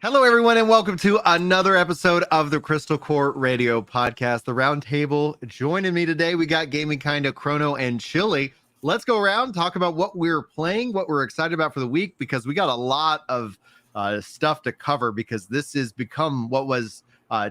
Hello, everyone, and welcome to another episode of the Crystal Core Radio Podcast, the Roundtable. Joining me today, we got Gaming Kinda, Chrono, and Chili. Let's go around, talk about what we're playing, what we're excited about for the week, because we got a lot of stuff to cover, because this has become what was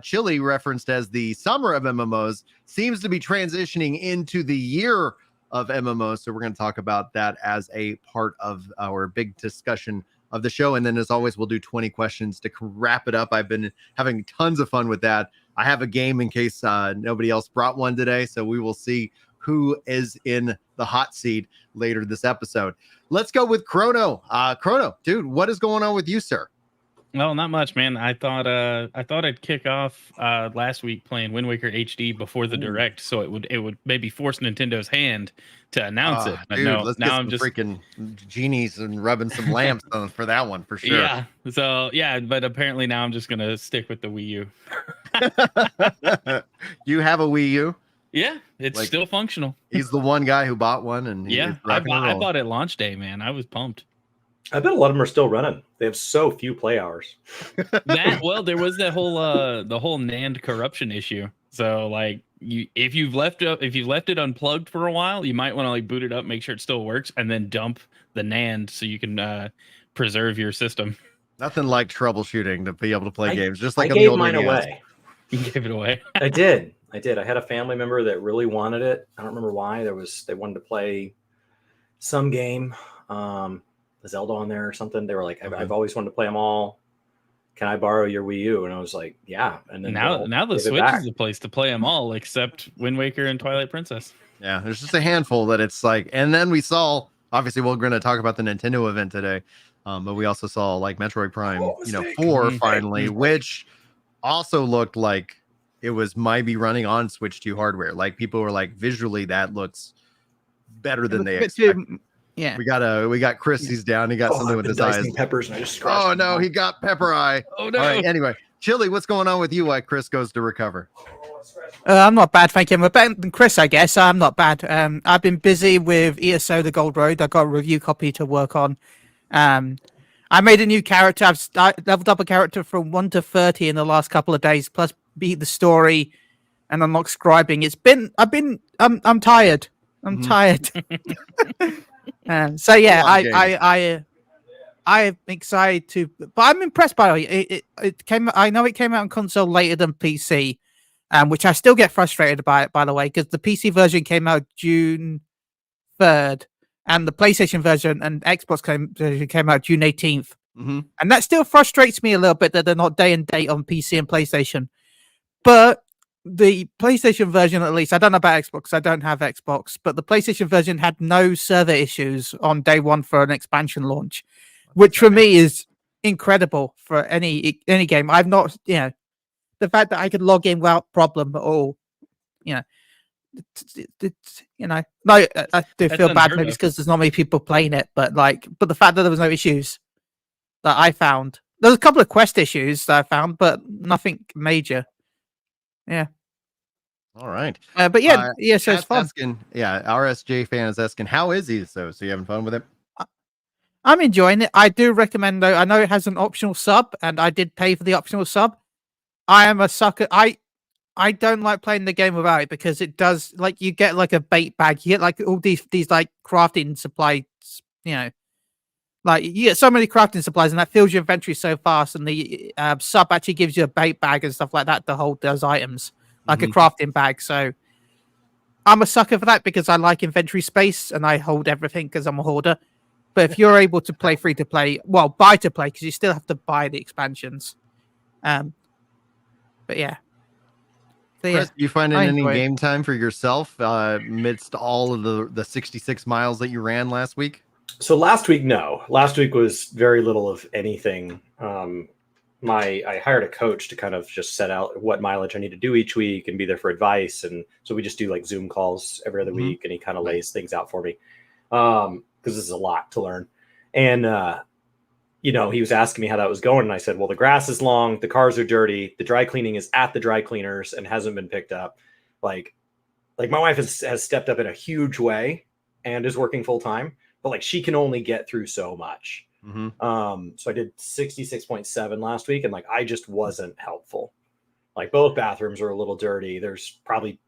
Chili referenced as the summer of MMOs, seems to be transitioning into the year of MMOs. So we're going to talk about that as a part of our big discussion of the show. And then, as always, we'll do 20 questions to wrap it up. I've been having tons of fun with that. I have a game in case nobody else brought one today. So we will see who is in the hot seat later this episode. Let's go with Chrono. Chrono, dude, what is going on with you, sir? Well, not much, man. I thought I'd kick off last week playing Wind Waker HD before the direct, so it would maybe force Nintendo's hand to announce it. But dude, no, let's now get I'm some just freaking genies and rubbing some lamps on for that one for sure. Yeah. So yeah, but apparently now I'm just gonna stick with the Wii U. You have a Wii U? Yeah, it's still functional. He's the one guy who bought one, and I bought it launch day, man. I was pumped. I bet a lot of them are still running. They have so few play hours. There was that whole the whole NAND corruption issue. So like if you've left it unplugged for a while, you might want to like boot it up, make sure it still works, and then dump the NAND so you can preserve your system. Nothing like troubleshooting to be able to play games. Just like I on the gave old mine NES. away. You gave it away. I did. I had a family member that really wanted it. I don't remember why. They wanted to play some game. Zelda on there or something. They were like, I've always wanted to play them all. Can I borrow your Wii U? And I was like, yeah. And then now the Switch is the place to play them all, except Wind Waker and Twilight Princess. Yeah, there's just a handful that it's like, and then we saw. Obviously, we're going to talk about the Nintendo event today, but we also saw like Metroid Prime, 4 finally, which also looked like it might be running on Switch 2 hardware. Like people were like, visually, that looks better than they expected. Yeah, we got Chris. He's down. He got something with his eyes. Peppers, and I just oh no, he got pepper eye. Oh no. All right. Anyway, Chili, what's going on with you? While Chris goes to recover. I'm not bad, thank you. I'm better than Chris, I guess. I'm not bad. I've been busy with ESO: The Gold Road. I got a review copy to work on. I made a new character. I've leveled up a character from 1 to 30 in the last couple of days. Plus, beat the story, and unlock scribing. I'm tired. I'm tired. So yeah, I'm excited to, but I'm impressed by it. It came. I know it came out on console later than PC, which I still get frustrated by the way, because the PC version came out June 3rd, and the PlayStation version and Xbox version came out June 18th, and that still frustrates me a little bit that they're not day and date on PC and PlayStation. But the PlayStation version, at least, I don't know about Xbox. I don't have Xbox, but the PlayStation version had no server issues on day one for an expansion launch, which for me is incredible for any game. I've not, the fact that I could log in without problem at all, no, I do feel bad maybe because there's not many people playing it, but the fact that there was no issues that I found, there was a couple of quest issues that I found, but nothing major. Yeah. All right. But yeah, so it's fun. RSJ fan is asking, how is he? So you having fun with him? I'm enjoying it. I do recommend, though. I know it has an optional sub, and I did pay for the optional sub. I am a sucker. I don't like playing the game without it because it does, like, you get like a bait bag. You get like all these like crafting supplies, like you get so many crafting supplies, and that fills your inventory so fast. And the sub actually gives you a bait bag and stuff like that to hold those items, like a crafting bag. So I'm a sucker for that because I like inventory space and I hold everything because I'm a hoarder. But if you're able to play free to play, well, buy to play, because you still have to buy the expansions. But yeah. So, Chris, you finding any enjoy game time for yourself amidst all of the 66 miles that you ran last week? So last week, no. Last week was very little of anything. I hired a coach to kind of just set out what mileage I need to do each week and be there for advice. And so we just do like Zoom calls every other week, and he kind of lays things out for me. Because this is a lot to learn. And, he was asking me how that was going. And I said, well, the grass is long, the cars are dirty, the dry cleaning is at the dry cleaners and hasn't been picked up. Like my wife has stepped up in a huge way and is working full time, but like she can only get through so much. So I did 66.7 last week, and like I just wasn't helpful. Like both bathrooms are a little dirty. There's probably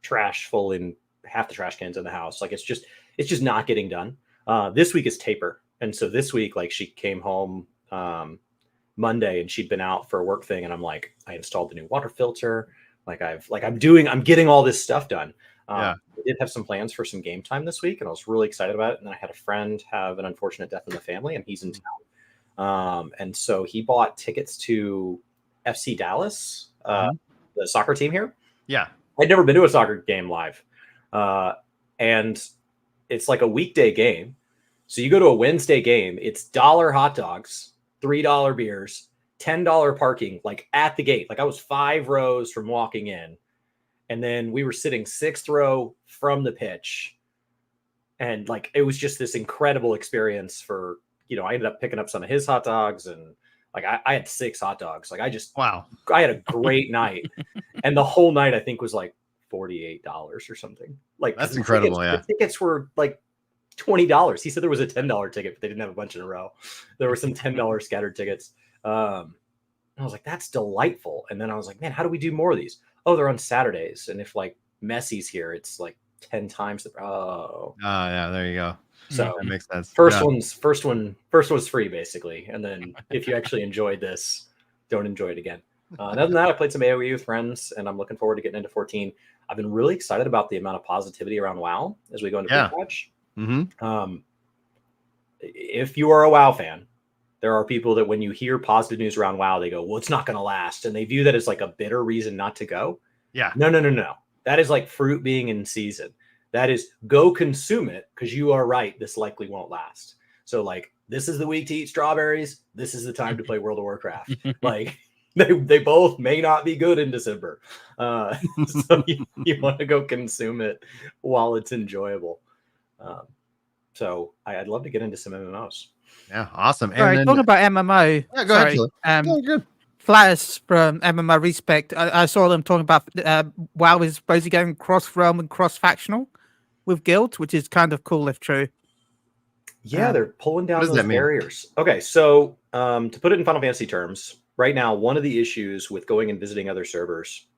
trash full in half the trash cans in the house. Like it's just not getting done. This week is taper, and so this week, like she came home Monday, and she'd been out for a work thing, and I'm like, I installed the new water filter. I'm getting all this stuff done. I did have some plans for some game time this week, and I was really excited about it. And then I had a friend have an unfortunate death in the family, and he's in town. And so he bought tickets to FC Dallas, the soccer team here. Yeah. I'd never been to a soccer game live. And it's like a weekday game. So you go to a Wednesday game, it's $1 hot dogs, $3 beers, $10 parking, like at the gate. Like I was 5 rows from walking in. And then we were sitting 6th row from the pitch. And like, it was just this incredible experience for, I ended up picking up some of his hot dogs, and like, I had 6 hot dogs. Like I had a great night. And the whole night I think was like $48 or something. Like that's incredible. The tickets were like $20. He said there was a $10 ticket, but they didn't have a bunch in a row. There were some $10 scattered tickets. And I was like, that's delightful. And then I was like, man, how do we do more of these? Oh, they're on Saturdays. And if like Messi's here, it's like 10 times the yeah, there you go. So that makes sense. First was free basically. And then if you actually enjoyed this, don't enjoy it again. Other than that, I played some AoE with friends, and I'm looking forward to getting into 14. I've been really excited about the amount of positivity around WoW as we go into pre-patch. If you are a WoW fan, there are people that when you hear positive news around WoW, they go, well, it's not going to last. And they view that as like a bitter reason not to go. Yeah. No. That is like fruit being in season. That is go consume it, because you are right. This likely won't last. So like, this is the week to eat strawberries. This is the time to play World of Warcraft. Like they both may not be good in December. So you want to go consume it while it's enjoyable. So I'd love to get into some MMOs. Yeah, awesome. And then, talking about MMO. Yeah, go ahead. Good. Flatters from MMO Respect. I saw them talking about WoW is supposedly going cross-realm and cross-factional with guilds, which is kind of cool if true. Yeah, they're pulling down those barriers. Okay, so to put it in Final Fantasy terms, right now, one of the issues with going and visiting other servers,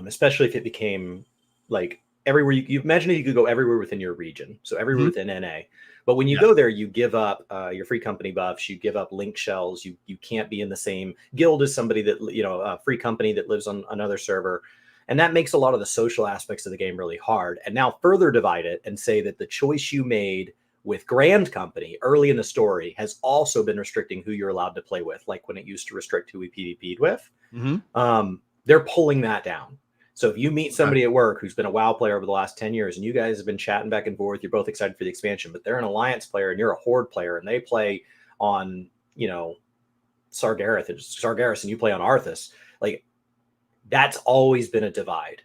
especially if it became like everywhere, you imagine you could go everywhere within your region, so everywhere within NA. But when you go there, you give up your free company buffs, you give up link shells, you can't be in the same guild as somebody that, a free company that lives on another server. And that makes a lot of the social aspects of the game really hard. And now further divide it and say that the choice you made with Grand Company early in the story has also been restricting who you're allowed to play with, like when it used to restrict who we PvP'd with. They're pulling that down. So if you meet somebody at work who's been a WoW player over the last 10 years and you guys have been chatting back and forth, you're both excited for the expansion, but they're an Alliance player and you're a Horde player and they play on, Sargeras and you play on Arthas, like that's always been a divide.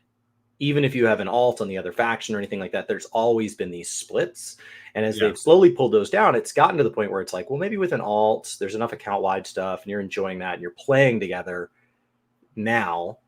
Even if you have an alt on the other faction or anything like that, there's always been these splits. And as they've slowly pulled those down, it's gotten to the point where it's like, well, maybe with an alt, there's enough account-wide stuff and you're enjoying that and you're playing together now.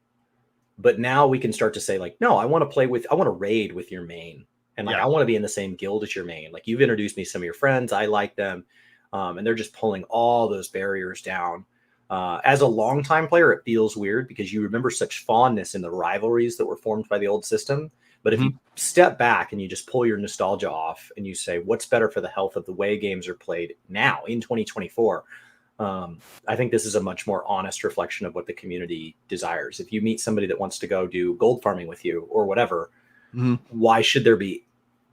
But now we can start to say like, no, I want to raid with your main. And like, I want to be in the same guild as your main. Like you've introduced me to some of your friends. I like them. And they're just pulling all those barriers down. As a longtime player, it feels weird because you remember such fondness in the rivalries that were formed by the old system. But if you step back and you just pull your nostalgia off and you say, what's better for the health of the way games are played now in 2024? I think this is a much more honest reflection of what the community desires. If you meet somebody that wants to go do gold farming with you or whatever, why should there be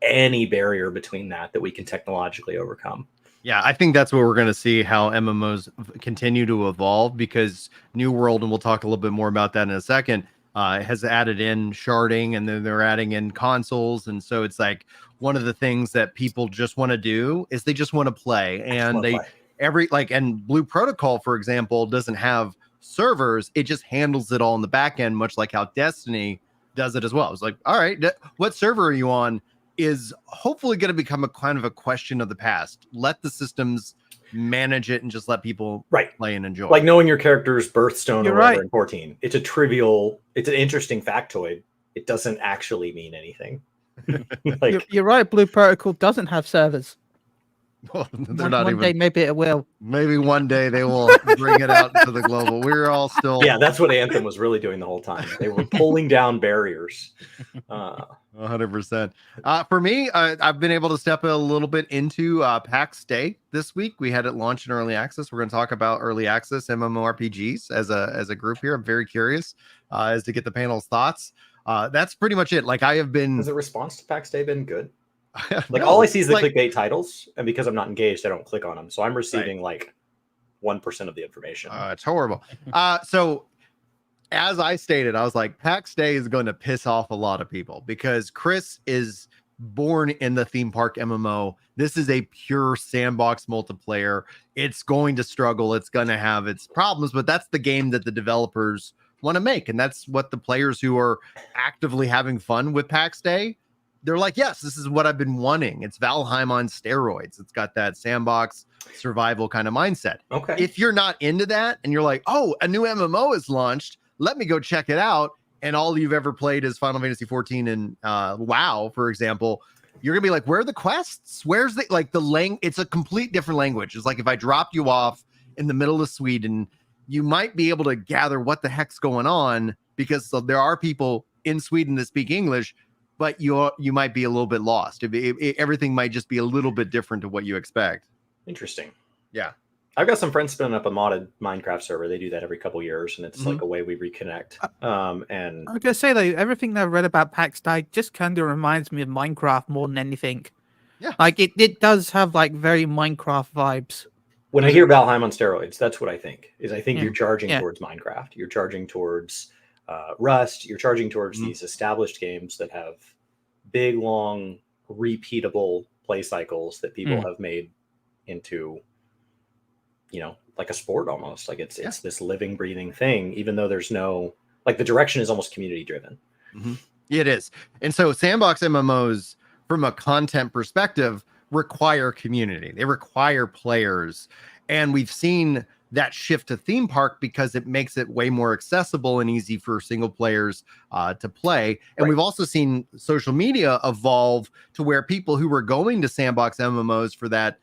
any barrier between that we can technologically overcome? Yeah, I think that's what we're going to see, how MMOs continue to evolve, because New World, and we'll talk a little bit more about that in a second, has added in sharding, and then they're adding in consoles. And so it's like one of the things that people just want to do is they just want to play. And and Blue Protocol, for example, doesn't have servers. It just handles it all in the back end, much like how Destiny does it as well. It's like, all right, what server are you on is hopefully going to become a kind of a question of the past. Let the systems manage it and just let people play and enjoy. Like knowing your character's birthstone or whatever in 14. It's an interesting factoid. It doesn't actually mean anything. You're right. Blue Protocol doesn't have servers. Well, they're not One even. day, maybe it will. Maybe one day they will bring it out into the global. We're all still. Yeah, that's what Anthem was really doing the whole time. They were pulling down barriers. 100%. For me, I've been able to step a little bit into PAX Day this week. We had it launch in early access. We're going to talk about early access MMORPGs as a group here. I'm very curious as to get the panel's thoughts. That's pretty much it. Like I have been. Has the response to PAX Day been good? No, all I see is the like, clickbait titles, and because I'm not engaged, I don't click on them. So I'm receiving like 1% of the information. It's horrible. So as I stated, I was like, PAX Day is going to piss off a lot of people because Chris is born in the theme park MMO. This is a pure sandbox multiplayer. It's going to struggle. It's going to have its problems, but that's the game that the developers want to make. And that's what the players who are actively having fun with PAX Day, they're like, yes, this is what I've been wanting. It's Valheim on steroids. It's got that sandbox survival kind of mindset. Okay. If you're not into that and you're like, oh, a new MMO is launched, let me go check it out. And all you've ever played is Final Fantasy 14 and WoW, for example, you're gonna be like, where are the quests? Where's the it's a complete different language. It's like if I dropped you off in the middle of Sweden, you might be able to gather what the heck's going on because there are people in Sweden that speak English, but you might be a little bit lost. Everything might just be a little bit different to what you expect. Interesting. Yeah. I've got some friends spinning up a modded Minecraft server. They do that every couple years, and it's like a way we reconnect. And I was gonna say though, everything that I've read about PAX Day just kind of reminds me of Minecraft more than anything. Yeah, like it does have like very Minecraft vibes. When I hear Valheim on steroids, that's what I think. I think you're charging towards Minecraft. You're charging towards Rust. You're charging towards these established games that have big, long, repeatable play cycles that people have made into, like a sport almost. Like it's this living, breathing thing, even though there's no, like the direction is almost community driven. It is. And so sandbox MMOs from a content perspective require community. They require players. And we've seen that shift to theme park because it makes it way more accessible and easy for single players to play. And we've also seen social media evolve to where people who were going to sandbox MMOs for that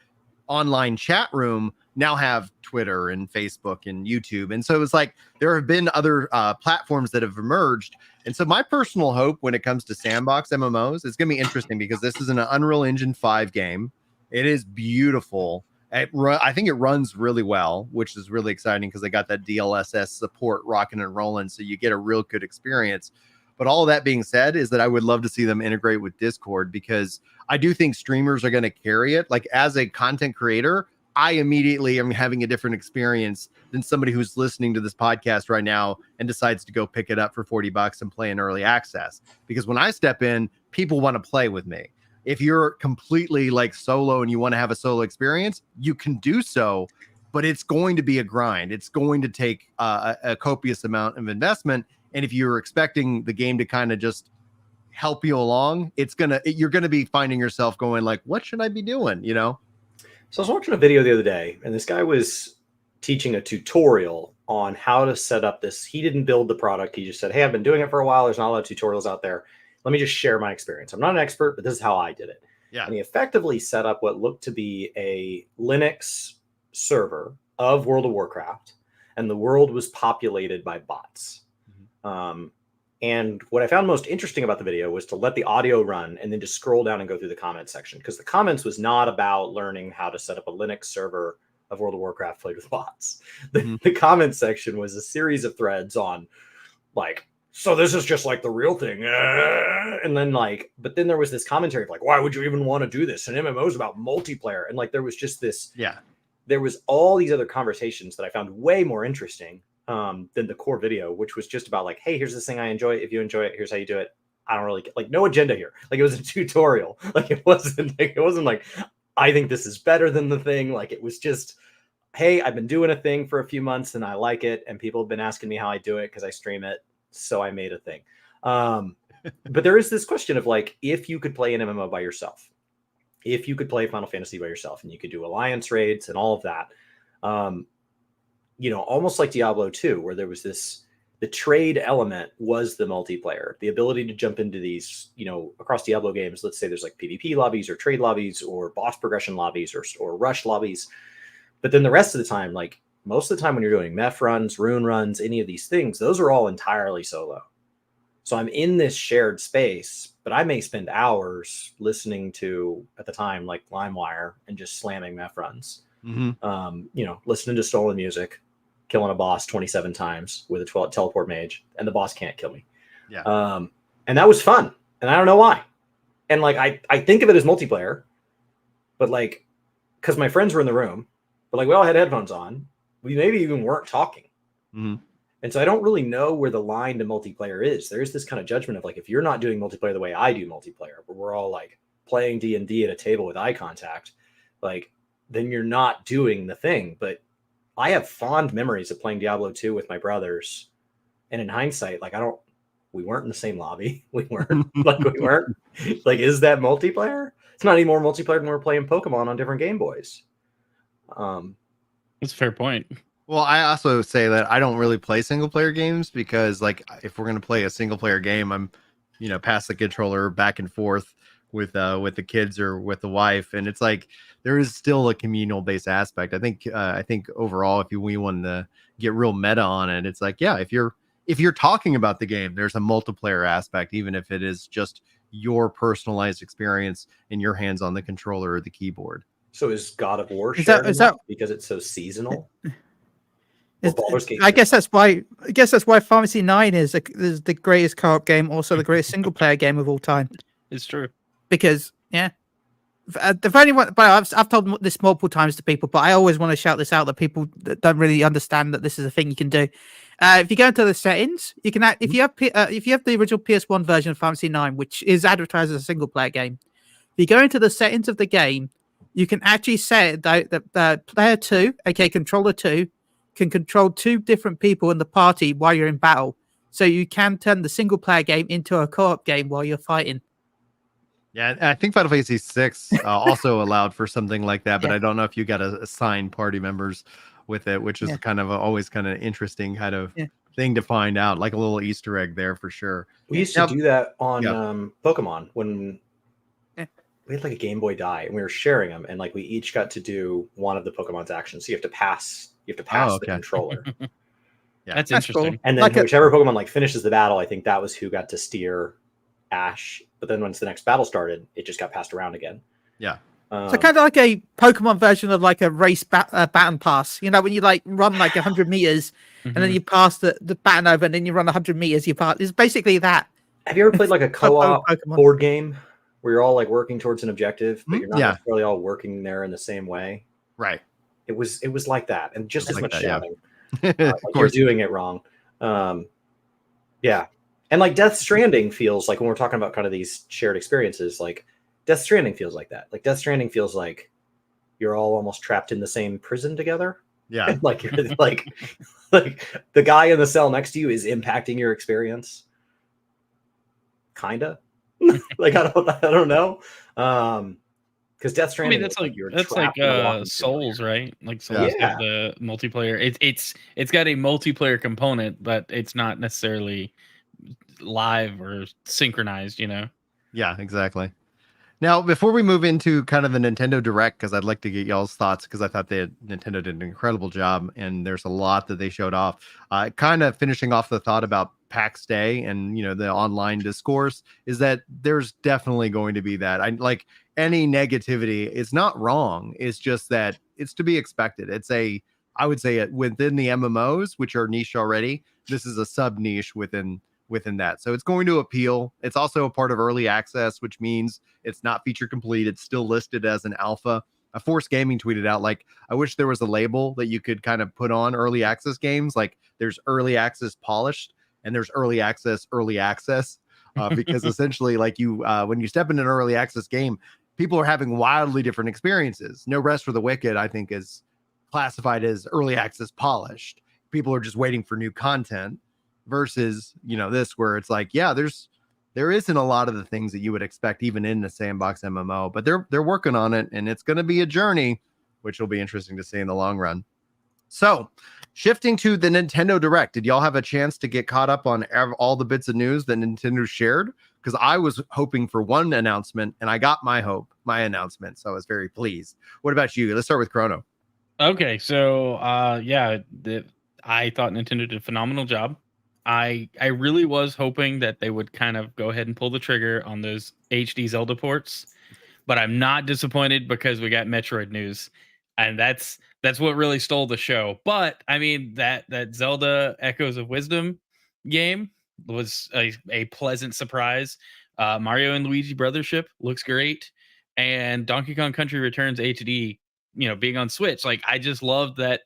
online chat room now have Twitter and Facebook and YouTube. And so it's like there have been other platforms that have emerged. And so my personal hope when it comes to sandbox MMOs, it's going to be interesting because this is an Unreal Engine 5 game. It is beautiful. I think it runs really well, which is really exciting because they got that DLSS support rocking and rolling. So you get a real good experience. But all of that being said is that I would love to see them integrate with Discord because I do think streamers are going to carry it. Like as a content creator, I immediately am having a different experience than somebody who's listening to this podcast right now and decides to go pick it up for $40 and play in early access. Because when I step in, people want to play with me. If you're completely like solo and you want to have a solo experience, you can do so, but it's going to be a grind. It's going to take a copious amount of investment. And if you're expecting the game to kind of just help you along, you're going to be finding yourself going like, what should I be doing? So I was watching a video the other day and this guy was teaching a tutorial on how to set up this. He didn't build the product. He just said, hey, I've been doing it for a while. There's not a lot of tutorials out there. Let me just share my experience. I'm not an expert, but this is how I did it. Yeah. And he effectively set up what looked to be a Linux server of World of Warcraft, and the world was populated by bots. And what I found most interesting about the video was to let the audio run and then to scroll down and go through the comments section, because the comments was not about learning how to set up a Linux server of World of Warcraft played with bots. The comments section was a series of threads on like, so this is just like the real thing. And then but then there was this commentary of like, why would you even want to do this? And MMOs about multiplayer. And like, there was just this, there was all these other conversations that I found way more interesting than the core video, which was just about like, hey, here's this thing I enjoy. If you enjoy it, here's how you do it. I don't really like no agenda here. Like it was a tutorial. Like it wasn't like, I think this is better than the thing. Like it was just, hey, I've been doing a thing for a few months and I like it. And people have been asking me how I do it because I stream it. So I made a thing. But there is this question of like, if you could play an MMO by yourself, if you could play Final Fantasy by yourself and you could do alliance raids and all of that, almost like Diablo 2, where there was this the trade element was the multiplayer, the ability to jump into these, across Diablo games. Let's say there's like PvP lobbies or trade lobbies or boss progression lobbies or rush lobbies. But then the rest of the time, like most of the time when you're doing meth runs, rune runs, any of these things, those are all entirely solo. So I'm in this shared space, but I may spend hours listening to, at the time, like LimeWire and just slamming meth runs. Listening to stolen music, killing a boss 27 times with a teleport mage, and the boss can't kill me. Yeah. And that was fun. And I don't know why. And like, I think of it as multiplayer, but like, because my friends were in the room, but like we all had headphones on. We maybe even weren't talking. Mm-hmm. And so I don't really know where the line to multiplayer is. There is this kind of judgment of like, if you're not doing multiplayer the way I do multiplayer, where we're all like playing D&D at a table with eye contact, like, then you're not doing the thing. But I have fond memories of playing Diablo 2 with my brothers. And in hindsight, like, we weren't in the same lobby. We weren't. Like, is that multiplayer? It's not any more multiplayer than we're playing Pokemon on different Game Boys. That's a fair point. Well, I also say that I don't really play single player games because, like, if we're going to play a single player game, I'm, pass the controller back and forth with the kids or with the wife, and it's like there is still a communal based aspect. I think overall, if we want to get real meta on it, it's like, yeah, if you're talking about the game, there's a multiplayer aspect, even if it is just your personalized experience in your hands on the controller or the keyboard. So is God of War is that because it's so seasonal? I guess that's why Pharmacy 9 is the greatest co-op game, also the greatest single player game of all time. It's true. Because the only one, but I've told this multiple times to people, but I always want to shout this out that people that don't really understand that this is a thing you can do. If you go into the settings, you can if you have the original PS1 version of Pharmacy 9, which is advertised as a single player game, if you go into the settings of the game, you can actually set that player 2, aka controller 2, can control 2 different people in the party while you're in battle. So you can turn the single player game into a co-op game while you're fighting. Yeah, I think Final Fantasy VI also allowed for something like that, but I don't know if you got to assign party members with it, which is kind of always kind of interesting kind of thing to find out, like a little Easter egg there for sure. We used to do that on Pokemon when we had like a Game Boy die and we were sharing them, and like we each got to do one of the Pokemon's actions. So you have to pass the controller. That's interesting. Cool. And then whichever Pokemon like finishes the battle, I think that was who got to steer Ash. But then once the next battle started, it just got passed around again. Yeah. So kind of like a Pokemon version of like a race baton pass. When you like run like 100 meters and then you pass the baton over and then you run 100 meters, you pass. It's basically that. Have you ever played like a co-op board game where you're all like working towards an objective, but you're not necessarily all working there in the same way? Right. It was like that, and just as much shouting. Like you're doing it wrong. And like Death Stranding feels like, when we're talking about kind of these shared experiences, like Death Stranding feels like that. Like Death Stranding feels like you're all almost trapped in the same prison together. Yeah. Like you're like the guy in the cell next to you is impacting your experience. Kinda. Like I don't know. Because Death Stranding, that's like Souls, right? Like Souls got the multiplayer. It's got a multiplayer component, but it's not necessarily live or synchronized. Yeah, exactly. Now, before we move into kind of the Nintendo Direct, because I'd like to get y'all's thoughts, because I thought Nintendo did an incredible job, and there's a lot that they showed off. Kind of finishing off the thought about PAX Day and the online discourse is that there's definitely going to be that. I like any negativity. It's not wrong. It's just that it's to be expected. I would say within the MMOs, which are niche already, this is a sub niche within that. So it's going to appeal. It's also a part of early access, which means it's not feature complete. It's still listed as an alpha. Force Gaming tweeted out, like, I wish there was a label that you could kind of put on early access games. Like there's early access polished and there's early access, because essentially like when you step into an early access game, people are having wildly different experiences. No Rest for the Wicked, I think, is classified as early access polished. People are just waiting for new content versus, this where it's like, there isn't a lot of the things that you would expect even in the sandbox MMO, but they're working on it, and it's going to be a journey, which will be interesting to see in the long run. So, shifting to the Nintendo Direct, did y'all have a chance to get caught up on all the bits of news that Nintendo shared? Because I was hoping for one announcement, and I got my announcement, so I was very pleased. What about you? Let's start with Chrono. Okay, so yeah, I thought Nintendo did a phenomenal job. I really was hoping that they would kind of go ahead and pull the trigger on those HD Zelda ports, but I'm not disappointed because we got Metroid news, and that's what really stole the show. But I mean that Zelda Echoes of Wisdom game was a pleasant surprise. Mario and Luigi Brothership looks great, and Donkey Kong Country Returns HD, being on Switch. Like, I just love that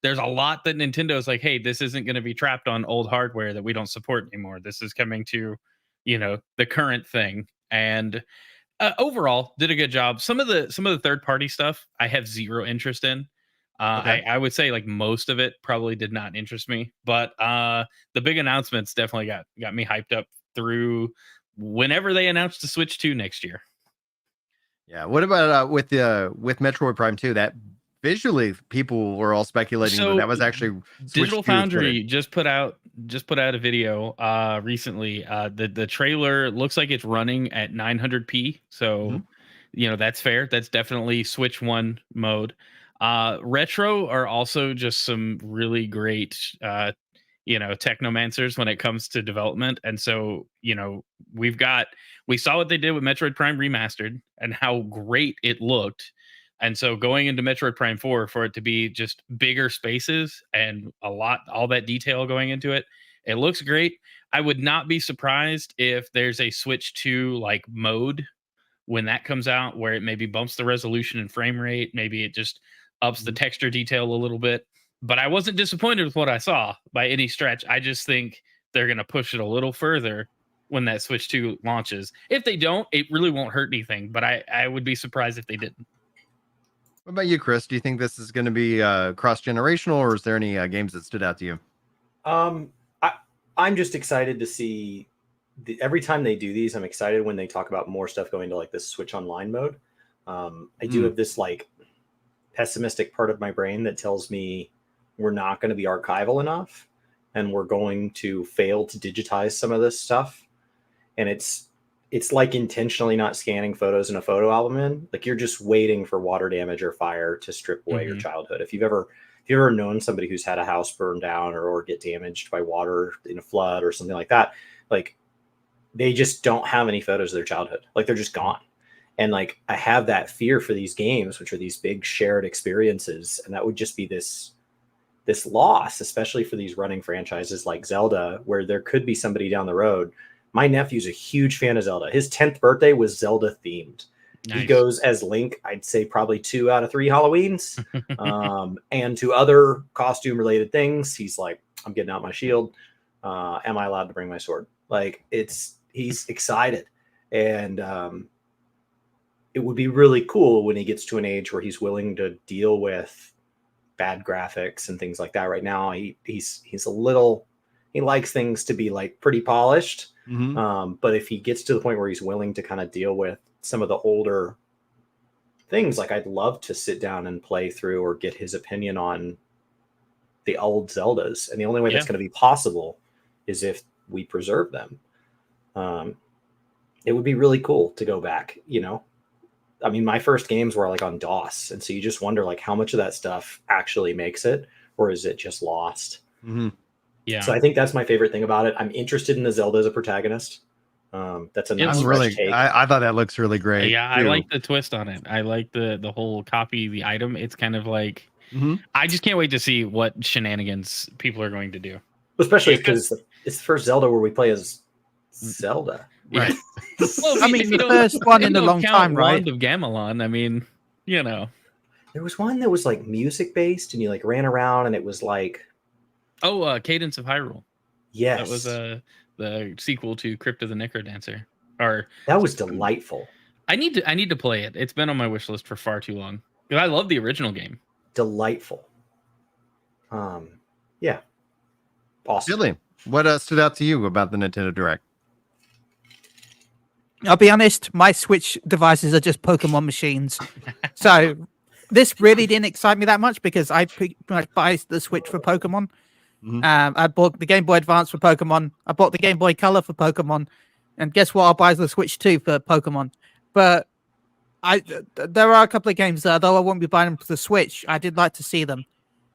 there's a lot that Nintendo's like, hey, this isn't going to be trapped on old hardware that we don't support anymore. This is coming to, the current thing. And overall, did a good job. Some of the third party stuff I have zero interest in. Okay. I would say like most of it probably did not interest me, but the big announcements definitely got me hyped up through whenever they announced the Switch 2 next year. Yeah. What about with Metroid Prime 2? That visually, people were all speculating that was actually Switch Digital 2's Foundry footage. just put out a video recently. The trailer looks like it's running at 900p, so that's fair. That's definitely Switch 1 mode. Retro are also just some really great technomancers when it comes to development, and so we saw what they did with Metroid Prime Remastered and how great it looked. And so going into Metroid Prime 4, for it to be just bigger spaces and all that detail going into it, it looks great. I would not be surprised if there's a Switch 2 like mode when that comes out, where it maybe bumps the resolution and frame rate. Maybe it just ups the texture detail a little bit. But I wasn't disappointed with what I saw by any stretch. I just think they're going to push it a little further when that Switch 2 launches. If they don't, it really won't hurt anything. But I would be surprised if they didn't. What about you, Chris? Do you think this is going to be cross-generational, or is there any games that stood out to you? I'm just excited to see every time they do these. I'm excited when they talk about more stuff going to like this Switch Online mode. I do have this like pessimistic part of my brain that tells me we're not going to be archival enough, and we're going to fail to digitize some of this stuff. And it's like intentionally not scanning photos in a photo album like you're just waiting for water damage or fire to strip away your childhood. If you've ever known somebody who's had a house burned down or get damaged by water in a flood or something like that, like they just don't have any photos of their childhood. Like they're just gone. And like, I have that fear for these games, which are these big shared experiences. And that would just be this loss, especially for these running franchises like Zelda, where there could be somebody down the road. My nephew's a huge fan of Zelda. His 10th birthday was Zelda themed. Nice. He goes as Link, I'd say probably 2 out of 3 Halloweens. And to other costume related things, he's like, I'm getting out my shield. Am I allowed to bring my sword? Like he's excited. And it would be really cool when he gets to an age where he's willing to deal with bad graphics and things like that. Right now, he's a little, he likes things to be like pretty polished. But if he gets to the point where he's willing to kind of deal with some of the older things, like I'd love to sit down and play through or get his opinion on the old Zeldas. And the only way that's going to be possible is if we preserve them. It would be really cool to go back, I mean, my first games were like on DOS. And so you just wonder like how much of that stuff actually makes it, or is it just lost? Yeah. So I think that's my favorite thing about it. I'm interested in the Zelda as a protagonist. That's a nice take. I thought that looks really great. Yeah, too. I like the twist on it. I like the whole copy the item. It's kind of like I just can't wait to see what shenanigans people are going to do. Especially because it's the first Zelda where we play as Zelda. Right. Well, I mean, the first one in a long time, right? Wand of Gamelon. I mean, There was one that was like music based, and you like ran around, and it was like, Cadence of Hyrule. Yes, that was the sequel to Crypt of the Necrodancer. That was delightful. I need to play it. It's been on my wish list for far too long. I love the original game. Delightful. Yeah. Awesome. Billy, what stood out to you about the Nintendo Direct? I'll be honest, my Switch devices are just Pokemon machines. So this really didn't excite me that much because I pretty much buy the Switch for Pokemon. I bought the Game Boy Advance for Pokemon. I bought the Game Boy Color for Pokemon, and guess what? I'll buy the Switch 2 for Pokemon. But there are a couple of games there, though I won't be buying them for the Switch. I did like to see them.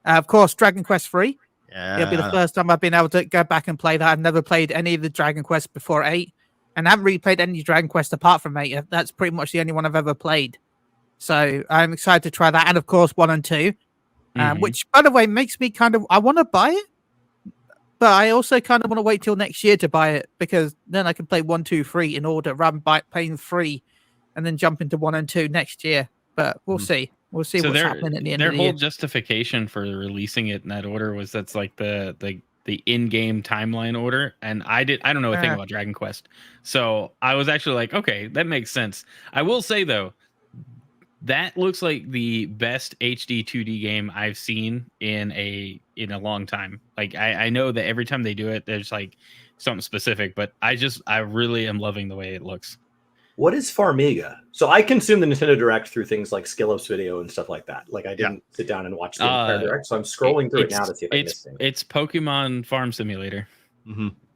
Of course, Dragon Quest 3. Yeah. It'll be the first time I've been able to go back and play that. I've never played any of the Dragon Quest before 8, and I haven't really played any Dragon Quest apart from 8. That's pretty much the only one I've ever played. So I'm excited to try that, and of course 1 and 2, which, by the way, makes me I want to buy it, but I also kind of want to wait till next year to buy it because then I can play 1, 2, 3 in order rather than paying 3 and then jump into 1 and 2 next year. But we'll see. We'll see what's happening at the end of the year. Their whole justification for releasing it in that order was that's like the in-game timeline order, and I don't know a thing about Dragon Quest, so I was actually like, okay, that makes sense. I will say though, that looks like the best HD 2D game I've seen in a long time. Like I know that every time they do it, there's like something specific, but I really am loving the way it looks. What is Farmiga? So I consume the Nintendo Direct through things like Skillup's video and stuff like that. Like I didn't sit down and watch the entire Direct, so I'm scrolling through it now to see if I missed anything. It's Pokemon Farm Simulator.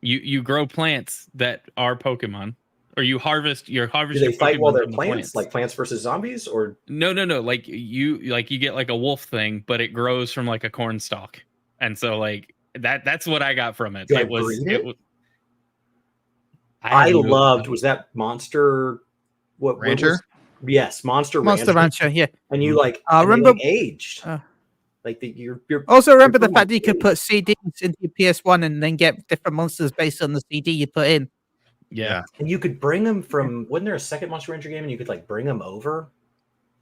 You grow plants that are Pokemon. Or you harvest. Do they fight Pokemon while they're plants, like Plants versus Zombies, or no? Like you get like a wolf thing, but it grows from like a corn stalk, and so like that's what I got from it. I loved. Was that Monster? What Rancher? Yes, Monster Rancher. Yeah, and you remember aged. You're also remember the fact that you could put CDs into your PS1 and then get different monsters based on the CD you put in. Yeah. And you could bring them from, wasn't there a second Monster Ranger game and you could like bring them over?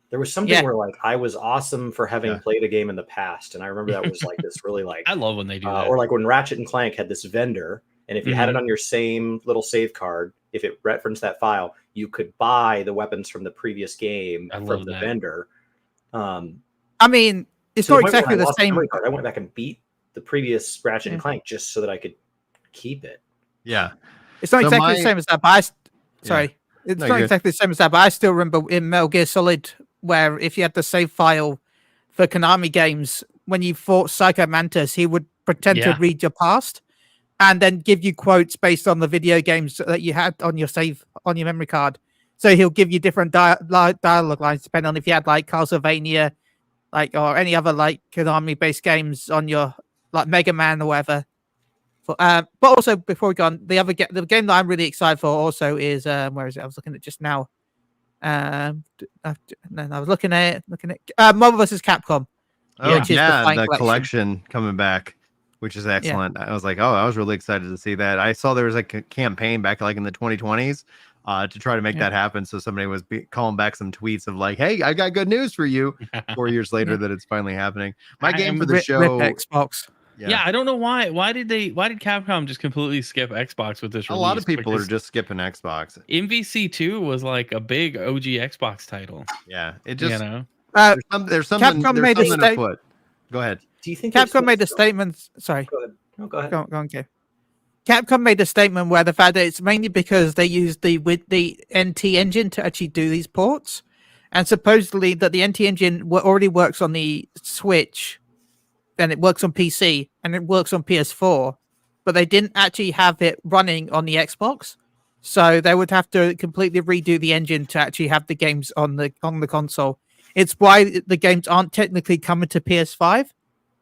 There was something where like I was awesome for having played a game in the past. And I remember that was like this really like, I love when they do that. Or like when Ratchet and Clank had this vendor. And if you had it on your same little save card, if it referenced that file, you could buy the weapons from the previous game from the vendor. I mean, it's not exactly the same. Card, I went back and beat the previous Ratchet and Clank just so that I could keep it. Yeah. It's not exactly the same as that, but it's not exactly the same as that, but I still remember in Metal Gear Solid where if you had the save file for Konami games, when you fought Psycho Mantis, he would pretend to read your past and then give you quotes based on the video games that you had on your memory card. So he'll give you different dialogue lines depending on if you had like Castlevania, or any other like Konami-based games on your like Mega Man or whatever. But also before we go on, the game that I'm really excited for also is where is it? I was looking at just now. Then I was looking at Marvel vs. Capcom. Oh yeah, the collection coming back, which is excellent. I was like, I was really excited to see that. I saw there was like a campaign back like in the 2020s to try to make that happen. So somebody was calling back some tweets of like, "Hey, I got good news for you." 4 years later, that it's finally happening. My game for the show, Xbox. Yeah, I don't know why. Why did Capcom just completely skip Xbox with this release? A lot of people are just skipping Xbox. MVC2 was like a big OG Xbox title. Yeah, it just there's something afoot. Go ahead. Do you think Capcom made a statement? Sorry. Go ahead. No, go ahead. Go on, Kev. Capcom made a statement where the fact that it's mainly because they used the NT engine to actually do these ports, and supposedly that the NT engine already works on the Switch. And it works on PC and it works on PS4, but they didn't actually have it running on the Xbox, so they would have to completely redo the engine to actually have the games on the console. It's why the games aren't technically coming to PS5;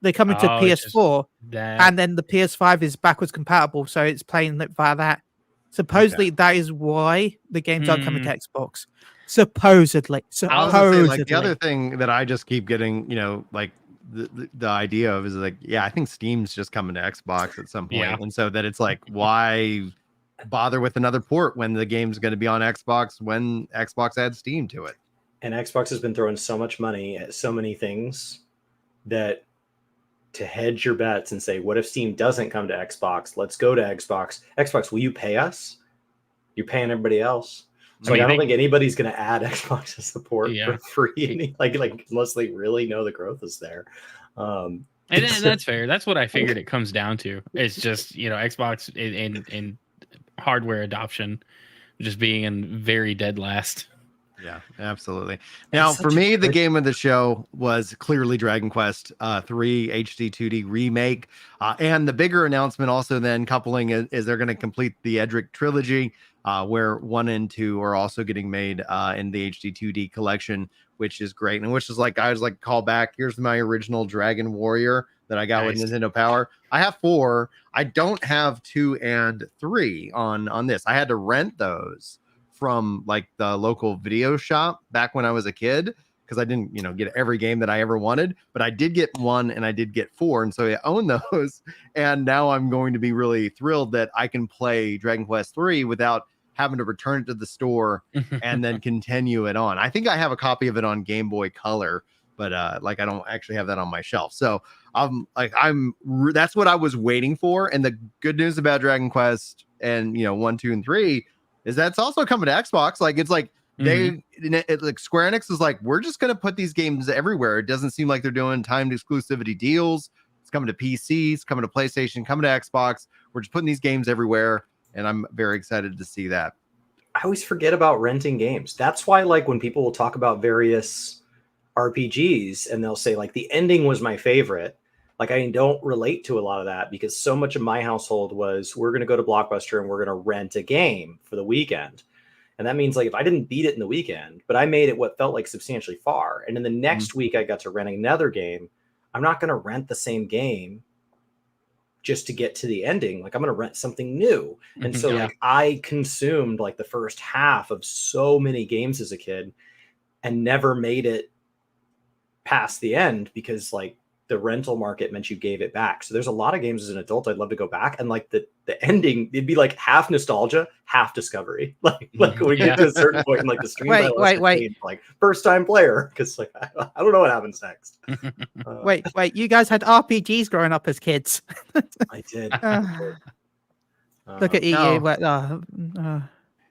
they're coming to PS4, and then the PS5 is backwards compatible, so it's playing it via that. Supposedly, that is why the games aren't coming to Xbox. Supposedly. I was gonna say, like, the other thing that I just keep getting, like. The idea of is like, I think Steam's just coming to Xbox at some point. And so that it's like, why bother with another port when the game's going to be on Xbox when Xbox adds Steam to it? And Xbox has been throwing so much money at so many things that to hedge your bets and say, what if Steam doesn't come to Xbox? Let's go to Xbox. Xbox, will you pay us? You're paying everybody else. So I don't think anybody's going to add Xbox support for free, like unless they really know the growth is there. And that's fair. That's what I figured it comes down to. It's just Xbox in hardware adoption just being in very dead last. Yeah, absolutely. Now, It's for such a me, the good- game of the show was clearly Dragon Quest 3 HD 2D remake. And the bigger announcement also then coupling is they're going to complete the Edric trilogy, where 1 and 2 are also getting made in the HD 2D collection, which is great. And which is like, I was like, call back. Here's my original Dragon Warrior that I got with Nice. Nintendo Power. I have 4. I don't have 2 and 3 on this. I had to rent those from like the local video shop back when I was a kid, because I didn't, get every game that I ever wanted, but I did get 1 and I did get 4. And so I own those. And now I'm going to be really thrilled that I can play Dragon Quest 3 without having to return it to the store and then continue it on. I think I have a copy of it on Game Boy Color, but like I don't actually have that on my shelf. So that's what I was waiting for. And the good news about Dragon Quest and 1, 2, and 3 is that's also coming to Xbox. Like it's like like Square Enix is like, we're just gonna put these games everywhere. It doesn't seem like they're doing timed exclusivity deals. It's coming to PCs, coming to PlayStation, coming to Xbox. We're just putting these games everywhere, and I'm very excited to see that. I always forget about renting games. That's why, like, when people will talk about various RPGs and they'll say like the ending was my favorite, like I don't relate to a lot of that, because so much of my household was, we're going to go to Blockbuster and we're going to rent a game for the weekend. And that means like if I didn't beat it in the weekend, but I made it what felt like substantially far, and in the next week I got to rent another game, I'm not going to rent the same game just to get to the ending. Like I'm going to rent something new. And so like I consumed like the first half of so many games as a kid and never made it past the end, because like the rental market meant you gave it back. So there's a lot of games as an adult I'd love to go back, and like the ending, it'd be like half nostalgia, half discovery. Like when we get to a certain point in like the stream, Wait. like first time player, because like I don't know what happens next. Wait, you guys had RPGs growing up as kids. I did. Look at no. EU.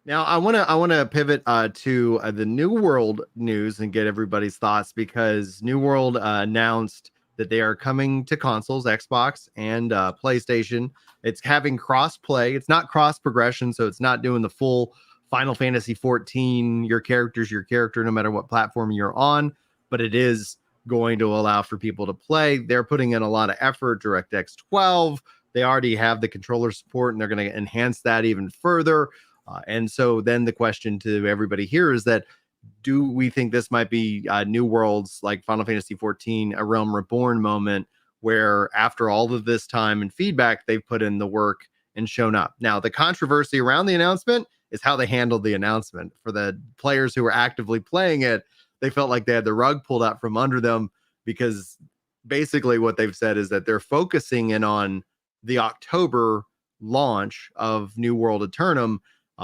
Now I want to pivot to the New World news and get everybody's thoughts, because New World announced that they are coming to consoles, Xbox and PlayStation. It's having cross-play. It's not cross-progression, so it's not doing the full Final Fantasy 14, your character, no matter what platform you're on, but it is going to allow for people to play. They're putting in a lot of effort. DirectX 12, they already have the controller support, and they're going to enhance that even further. And so then the question to everybody here is that, do we think this might be New World's like Final Fantasy 14, A Realm Reborn moment, where after all of this time and feedback, they've put in the work and shown up? Now, the controversy around the announcement is how they handled the announcement. For the players who were actively playing it, they felt like they had the rug pulled out from under them, because basically what they've said is that they're focusing in on the October launch of New World Aeternum,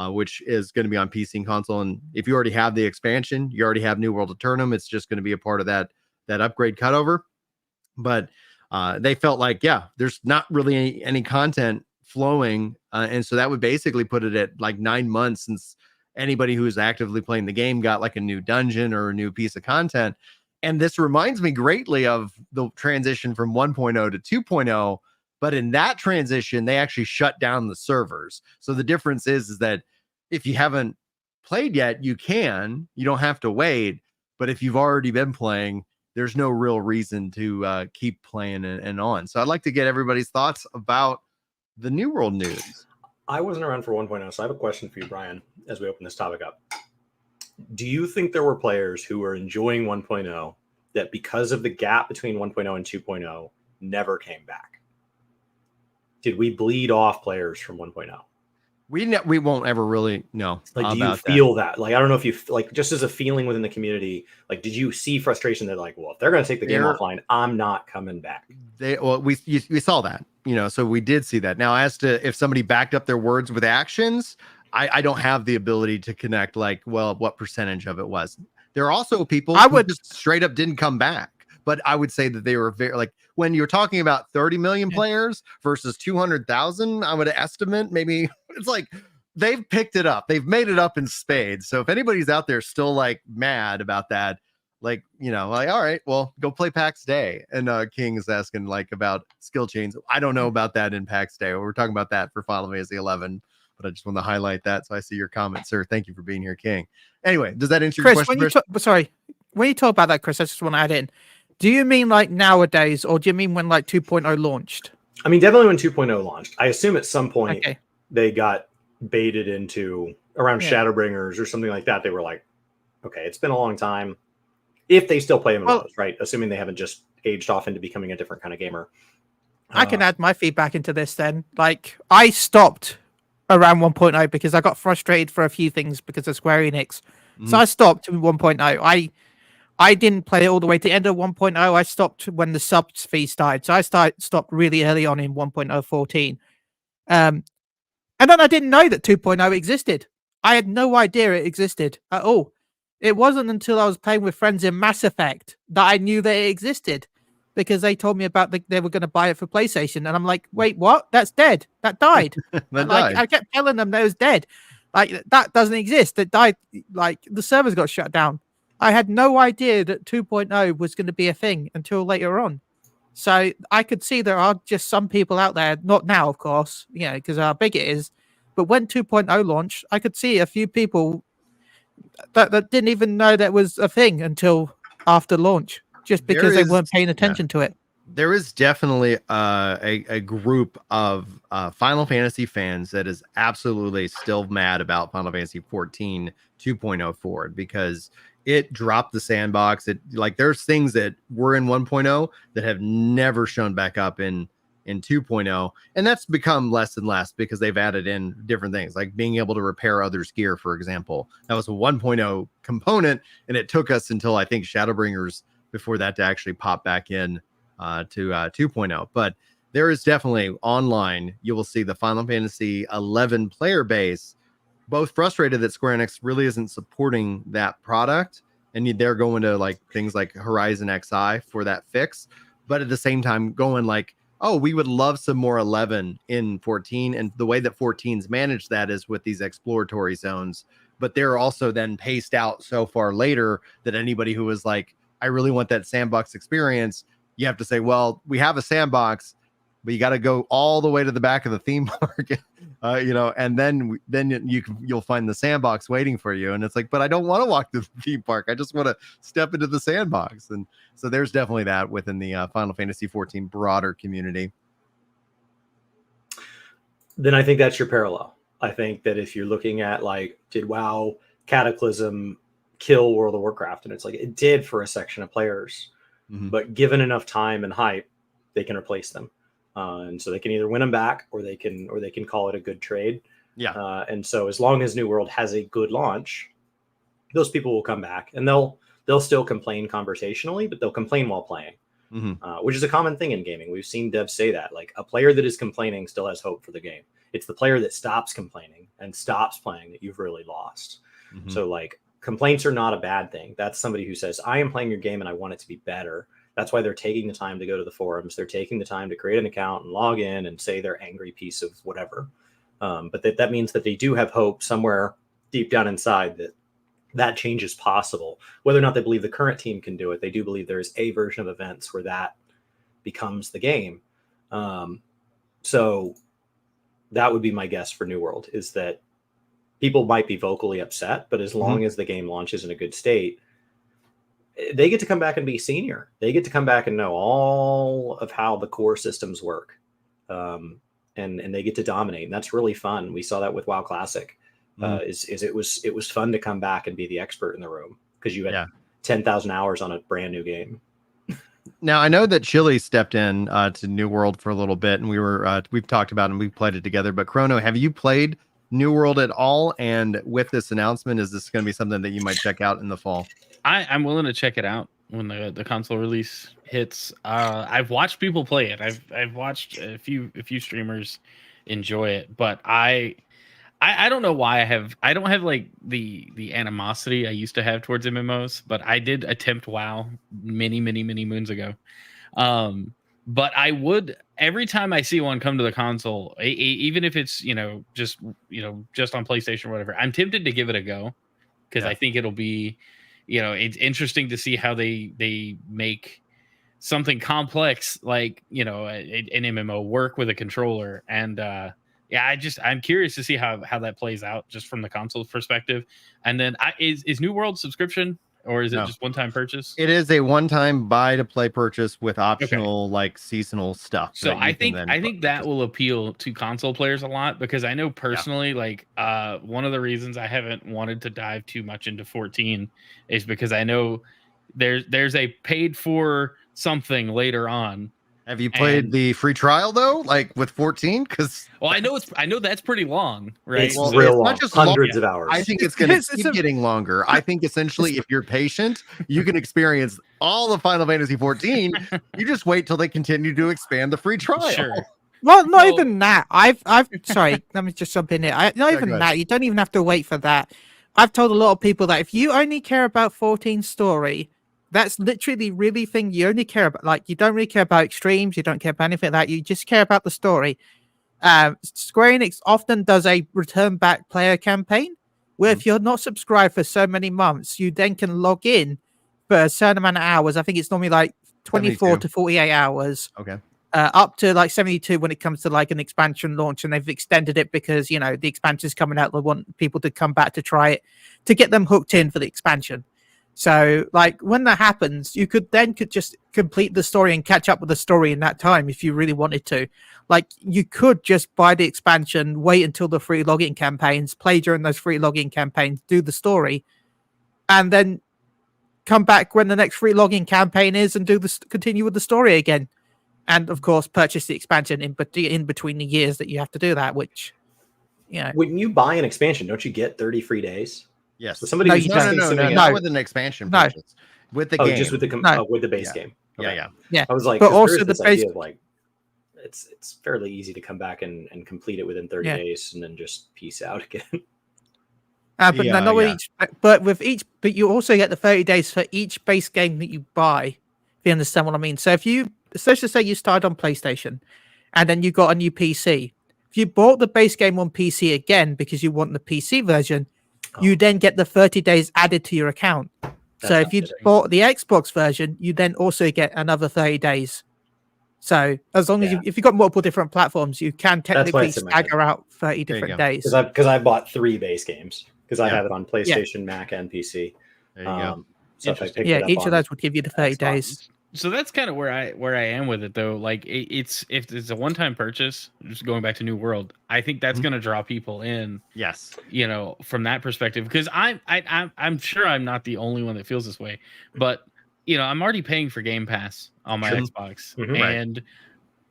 which is going to be on PC and console. And if you already have the expansion, you already have New World Aeternum. It's just going to be a part of that upgrade cutover. But they felt like, there's not really any content flowing. And so that would basically put it at like 9 months since anybody who is actively playing the game got like a new dungeon or a new piece of content. And this reminds me greatly of the transition from 1.0 to 2.0. But in that transition, they actually shut down the servers. So the difference is that if you haven't played yet, you don't have to wait. But if you've already been playing, there's no real reason to keep playing and on. So I'd like to get everybody's thoughts about the New World news. I wasn't around for 1.0, so I have a question for you, Brian, as we open this topic up. Do you think there were players who were enjoying 1.0 that, because of the gap between 1.0 and 2.0, never came back? Did we bleed off players from 1.0? We won't ever really know. Like, do you feel that? Like, I don't know if you like, just as a feeling within the community, like, did you see frustration that like, well, if they're going to take the game offline, I'm not coming back? We saw that, so we did see that. Now, as to if somebody backed up their words with actions, I don't have the ability to connect like, well, what percentage of it was. There are also people who just straight up didn't come back. But I would say that they were very, like, when you're talking about 30 million players versus 200,000, I would estimate maybe it's like they've picked it up. They've made it up in spades. So if anybody's out there still like mad about that, like, like, all right, well, go play Pax Dei. And King is asking like about skill chains. I don't know about that in Pax Dei. We're talking about that for Final Fantasy 11. but I just want to highlight that. So I see your comment, sir. Thank you for being here, King. Anyway, does that answer your Chris, question? when you talk about that, Chris, I just want to add in. Do you mean like nowadays, or do you mean when like 2.0 launched? I mean, definitely when 2.0 launched. I assume at some point Okay. they got baited into around Shadowbringers or something like that. They were like, okay, it's been a long time. If they still play MMOs, right? Assuming they haven't just aged off into becoming a different kind of gamer. I can add my feedback into this then. Like, I stopped around 1.0 because I got frustrated for a few things because of Square Enix. So I stopped at 1.0. I didn't play it all the way to the end of 1.0. I stopped when the subs fee started. So I stopped really early on in 1.014. And then I didn't know that 2.0 existed. I had no idea it existed at all. It wasn't until I was playing with friends in Mass Effect that I knew that it existed, because they told me about they were going to buy it for PlayStation, and I'm like, wait, what? That's dead. That died. I kept telling them that it was dead. Like, that doesn't exist. That died. Like, the servers got shut down. I had no idea that 2.0 was going to be a thing until later on. So I could see there are just some people out there, not now, of course, because of how big it is. But when 2.0 launched, I could see a few people that didn't even know that was a thing until after launch, just because they weren't paying attention to it. There is definitely a group of Final Fantasy fans that is absolutely still mad about Final Fantasy 14 2.0 forward, because it dropped the sandbox. There's things that were in 1.0 that have never shown back up in 2.0, and that's become less and less because they've added in different things, like being able to repair others' gear, for example. That was a 1.0 component, and it took us until I think Shadowbringers before that to actually pop back in to 2.0. But there is definitely online, you will see the Final Fantasy 11 player base both frustrated that Square Enix really isn't supporting that product, and they're going to like things like Horizon XI for that fix, but at the same time going like, oh, we would love some more 11 in 14. And the way that 14's managed that is with these exploratory zones, but they're also then paced out so far later that anybody who was like, I really want that sandbox experience, you have to say, well, we have a sandbox, but you got to go all the way to the back of the theme park, and then you'll find the sandbox waiting for you. And it's like, but I don't want to walk to the theme park. I just want to step into the sandbox. And so there's definitely that within the Final Fantasy 14 broader community. Then I think that's your parallel. I think that if you're looking at like, did WoW Cataclysm kill World of Warcraft? And it's like, it did for a section of players, but given enough time and hype, they can replace them. And so they can either win them back, or they can call it a good trade. Yeah. And so as long as New World has a good launch, those people will come back, and they'll still complain conversationally, but they'll complain while playing, which is a common thing in gaming. We've seen devs say that, like, a player that is complaining still has hope for the game. It's the player that stops complaining and stops playing that you've really lost. So like, complaints are not a bad thing. That's somebody who says, I am playing your game and I want it to be better. That's why they're taking the time to go to the forums. They're taking the time to create an account and log in and say their angry piece of whatever. But that means that they do have hope somewhere deep down inside that change is possible. Whether or not they believe the current team can do it, they do believe there is a version of events where that becomes the game. So that would be my guess for New World, is that people might be vocally upset, but as long as the game launches in a good state, they get to come back and be senior. They get to come back and know all of how the core systems work. And they get to dominate. And that's really fun. We saw that with WoW Classic. It was fun to come back and be the expert in the room, because you had 10,000 hours on a brand new game. Now, I know that Chili stepped in to New World for a little bit, and we've talked about it and we've played it together. But Chrono, have you played New World at all? And with this announcement, is this going to be something that you might check out in the fall? I'm willing to check it out when the console release hits. I've watched people play it. I've watched a few streamers enjoy it, but I don't know why I don't have like the animosity I used to have towards MMOs, but I did attempt WoW many moons ago. But I would, every time I see one come to the console, even if it's just on PlayStation or whatever, I'm tempted to give it a go, because I think it'll be, it's interesting to see how they make something complex like an MMO work with a controller, and yeah, I'm curious to see how that plays out just from the console perspective. And then is New World subscription, or is it No. just one-time purchase? It is a one-time buy-to-play purchase with Okay. optional like seasonal stuff. So that you I can think then that purchase. will appeal to console players a lot, because I know personally, like one of the reasons I haven't wanted to dive too much into 14 is because I know there's a paid for something later on. Have you played And- the free trial though, like with 14? Because Well, I know that's pretty long, right? It's Well, real it's not long, just hundreds long, of hours. I think it's going to It's keep a- getting longer. I think essentially, if you're patient, you can experience all of Final Fantasy 14. You just wait till they continue to expand the free trial. Sure. Well, not No. even that. I've sorry, let me just jump in here. Not Yeah, even go ahead. that. You don't even have to wait for that. I've told a lot of people that if you only care about 14 story, that's literally really thing you only care about. Like, you don't really care about extremes, you don't care about anything like that. You just care about the story. Square Enix often does a return back player campaign where if you're not subscribed for so many months, you then can log in for a certain amount of hours. I think it's normally like 24 72. to 48 hours. Okay. Up to like 72 when it comes to like an expansion launch, and they've extended it because the expansion's coming out. They want people to come back to try it to get them hooked in for the expansion. So like when that happens, you could just complete the story and catch up with the story in that time if you really wanted to. Like, you could just buy the expansion, wait until the free login campaigns, play during those free login campaigns, do the story, and then come back when the next free login campaign is and continue with the story again. And of course, purchase the expansion in between the years that you have to do that. Which, When you buy an expansion, don't you get 30 free days? Yes. So somebody No, who's you just don't. consuming Not it- with an expansion No. purchase. With the game. just with the No. with the base Yeah. game. Yeah, Okay. yeah. Yeah. I was like, But 'cause also there is the this base- idea of like it's fairly easy to come back and complete it within 30 Yeah. days and then just peace out again. but Yeah, not with yeah. each. But you also get the 30 days for each base game that you buy. If you understand what I mean. So if you, let's just say you started on PlayStation, and then you got a new PC. If you bought the base game on PC again because you want the PC version, you then get the 30 days added to your account. So if you bought the Xbox version, you then also get another 30 days. So as long as if you've got multiple different platforms, you can That's why technically it's in my head. stagger out 30 There you different go. days. Because I bought 3 base games because I Yeah. have it on PlayStation, Mac, and PC. There you go. So if I picked Yeah, it up each on of those would give you the 30 Xbox. days. So that's kind of where I am with it, though. Like, if it's a one-time purchase, just going back to New World, I think that's going to draw people in, Yes. from that perspective, because I'm sure I'm not the only one that feels this way, but I'm already paying for Game Pass on my Sure. Xbox, Mhm. Right. and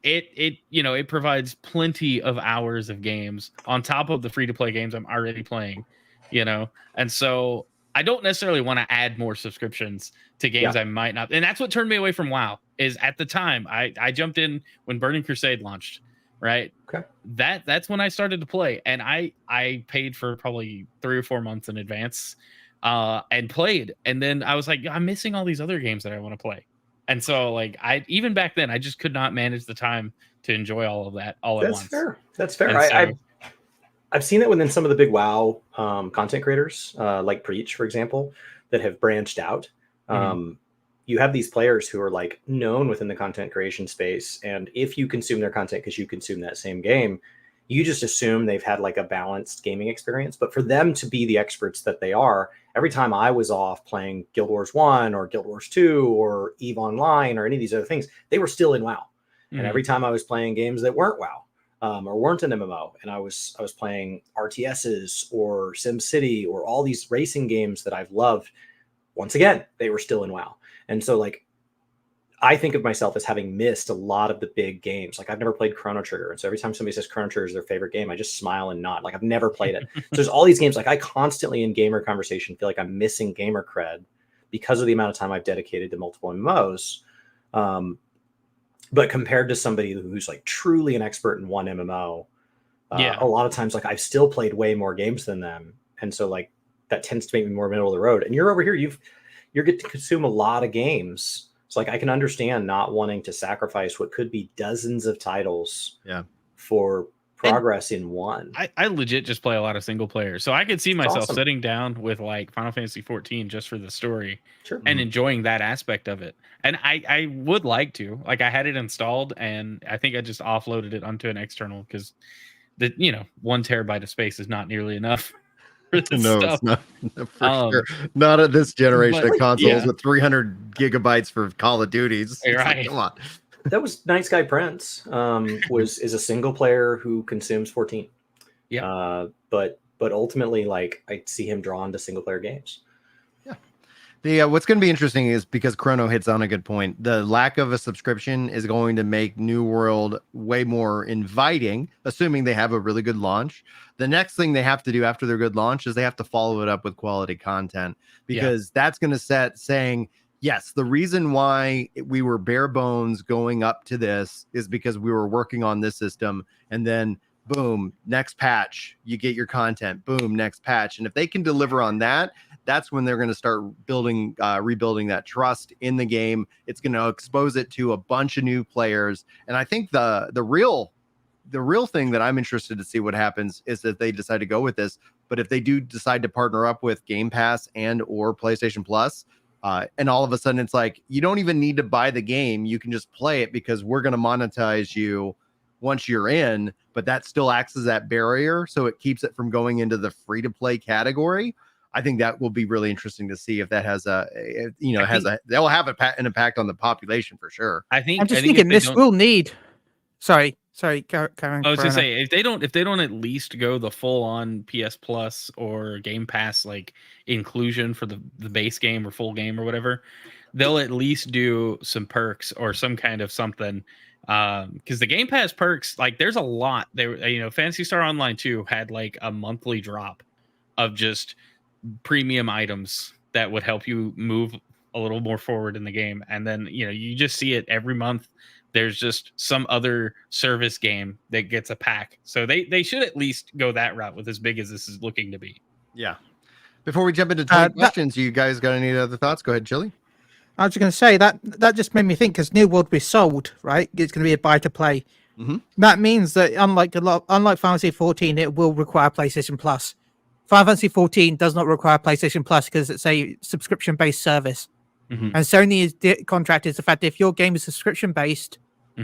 it provides plenty of hours of games on top of the free-to-play games I'm already playing, and so I don't necessarily want to add more subscriptions to games I might not. And that's what turned me away from WoW. Is at the time I jumped in when Burning Crusade launched, right? Okay. That's when I started to play, and I paid for probably 3 or 4 months in advance, and played. And then I was like, I'm missing all these other games that I want to play. And so like even back then I just could not manage the time to enjoy all of that all at once. That's fair. And I've seen it within some of the big WoW content creators, like Preach, for example, that have branched out. You have these players who are like known within the content creation space, and if you consume their content because you consume that same game, you just assume they've had like a balanced gaming experience. But for them to be the experts that they are, every time I was off playing Guild Wars 1 or Guild Wars 2 or EVE Online or any of these other things, they were still in WoW. And every time I was playing games that weren't WoW, or weren't an MMO, and I was playing RTSs or SimCity or all these racing games that I've loved, once again, they were still in WoW. And so like, I think of myself as having missed a lot of the big games. Like, I've never played Chrono Trigger. And so every time somebody says Chrono Trigger is their favorite game, I just smile and nod. Like, I've never played it. So there's all these games. Like, I constantly in gamer conversation feel like I'm missing gamer cred because of the amount of time I've dedicated to multiple MMOs. But compared to somebody who's like truly an expert in one MMO, a lot of times, like, I've still played way more games than them. And so like, that tends to make me more middle of the road. And you're over here, you're getting to consume a lot of games. So like, I can understand not wanting to sacrifice what could be dozens of titles for progress in one. I legit just play a lot of single player. So I could see myself awesome. sitting down with like Final Fantasy 14 just for the story Sure. and enjoying that aspect of it. And I would like to, like, I had it installed and I think I just offloaded it onto an external because that 1 terabyte of space is not nearly enough for this No, stuff. it's not for sure. Um, Not at this generation but, of consoles yeah. with 300 gigabytes for Call of Duties. It's like, Right. come on. That was Nice Guy Prince. Is a single player who consumes 14. Yeah. But ultimately, like, I see him drawn to single player games. The what's going to be interesting is because Chrono hits on a good point. The lack of a subscription is going to make New World way more inviting, assuming they have a really good launch. The next thing they have to do after their good launch is they have to follow it up with quality content, because that's going to set saying, yes, the reason why we were bare bones going up to this is because we were working on this system, and then boom, next patch, you get your content, boom, next patch. And if they can deliver on that, that's when they're going to start rebuilding that trust in the game. It's going to expose it to a bunch of new players. And I think the real thing that I'm interested to see what happens is that they decide to go with this. But if they do decide to partner up with Game Pass and or PlayStation Plus, and all of a sudden it's like, you don't even need to buy the game. You can just play it because we're going to monetize you once you're in, but that still acts as that barrier. So it keeps it from going into the free to play category. I think that will be really interesting to see if that has they'll have an impact on the population for sure. I'm just thinking this will need. Sorry, Karen. I was gonna say, if they don't at least go the full on PS Plus or Game Pass like inclusion for the base game or full game or whatever, they'll at least do some perks or some kind of something. Because the Game Pass perks, like, there's a lot. Phantasy Star Online 2 had like a monthly drop of just premium items that would help you move a little more forward in the game. And then you just see it every month. There's just some other service game that gets a pack. So they should at least go that route with as big as this is looking to be. Yeah. Before we jump into 20 questions, you guys got any other thoughts? Go ahead, Chili. I was going to say that just made me think, because New World will be sold, right? It's going to be a buy to play. Mm-hmm. That means that unlike Fantasy 14, it will require PlayStation Plus. Final Fantasy 14 does not require PlayStation Plus because it's a subscription-based service. Mm-hmm. And Sony's contract is the fact that if your game is subscription-based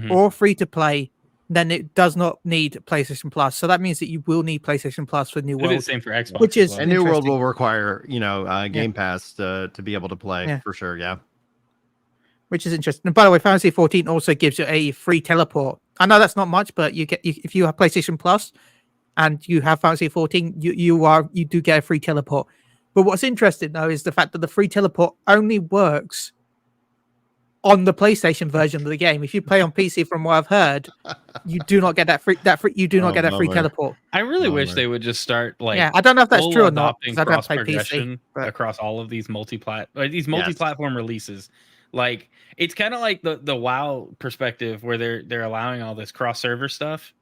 or free-to-play, then it does not need PlayStation Plus. So that means that you will need PlayStation Plus for New World. It'll be the same for Xbox. Which is and New World will require, Game Pass to be able to play for sure. Yeah. Which is interesting. And by the way, Fantasy 14 also gives you a free teleport. I know that's not much, but you get if you have PlayStation Plus and you have Fantasy 14, you do get a free teleport. But what's interesting though is the fact that the free teleport only works on the PlayStation version of the game. If you play on PC, from what I've heard, you do not get that free teleport. I really wish they would just start I don't know if that's true or not, adopting because I don't cross play progression PC across all of these multi-platform releases. Like, it's kind of like the WoW perspective where they're allowing all this cross server stuff.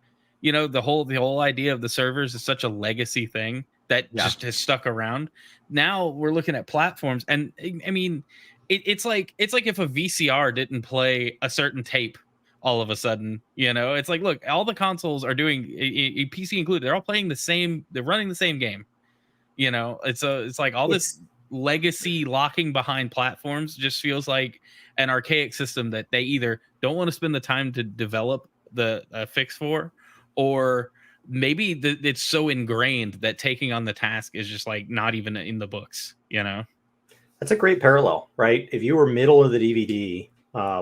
The whole idea of the servers is such a legacy thing that just has stuck around. Now we're looking at platforms, and I mean, it's like if a VCR didn't play a certain tape all of a sudden. It's like, look, all the consoles are doing, a PC included, they're all playing the same, they're running the same game. It's like all this legacy locking behind platforms just feels like an archaic system that they either don't want to spend the time to develop the fix for, or maybe it's so ingrained that taking on the task is just like not even in the books. That's a great parallel, right? If you were middle of the DVD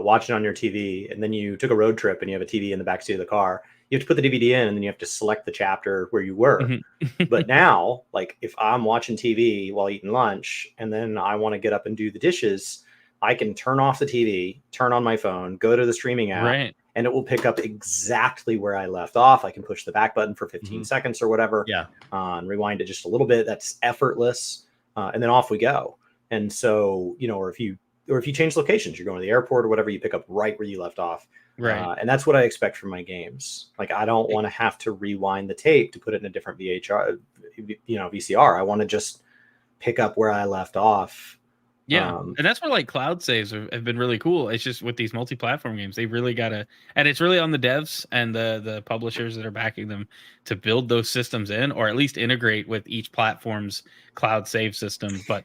watching on your TV, and then you took a road trip and you have a TV in the backseat of the car, you have to put the DVD in, and then you have to select the chapter where you were. Mm-hmm. But now, like, if I'm watching TV while eating lunch and then I want to get up and do the dishes, I can turn off the TV, turn on my phone, go to the streaming app, right, and it will pick up exactly where I left off. I can push the back button for 15 seconds or whatever, and rewind it just a little bit. That's effortless, and then off we go. And so, or if you change locations, you're going to the airport or whatever, you pick up right where you left off. Right. And that's what I expect from my games. Like, I don't want to have to rewind the tape to put it in a different VCR. I want to just pick up where I left off. Yeah. And that's where like cloud saves have been really cool. It's just with these multi-platform games, they really and it's really on the devs and the publishers that are backing them to build those systems in, or at least integrate with each platform's cloud save system. But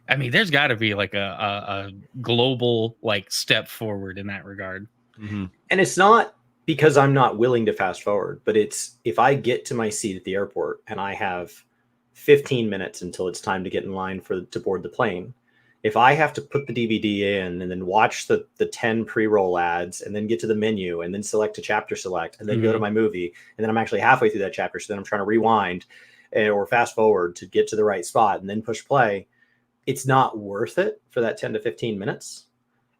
I mean, there's got to be like a global like step forward in that regard. Mm-hmm. And it's not because I'm not willing to fast forward. But it's if I get to my seat at the airport and I have 15 minutes until it's time to get in line to board the plane. If I have to put the DVD in and then watch the 10 pre-roll ads and then get to the menu and then select a chapter select and then go to my movie and then I'm actually halfway through that chapter, so then I'm trying to rewind or fast forward to get to the right spot and then push play, it's not worth it for that 10 to 15 minutes,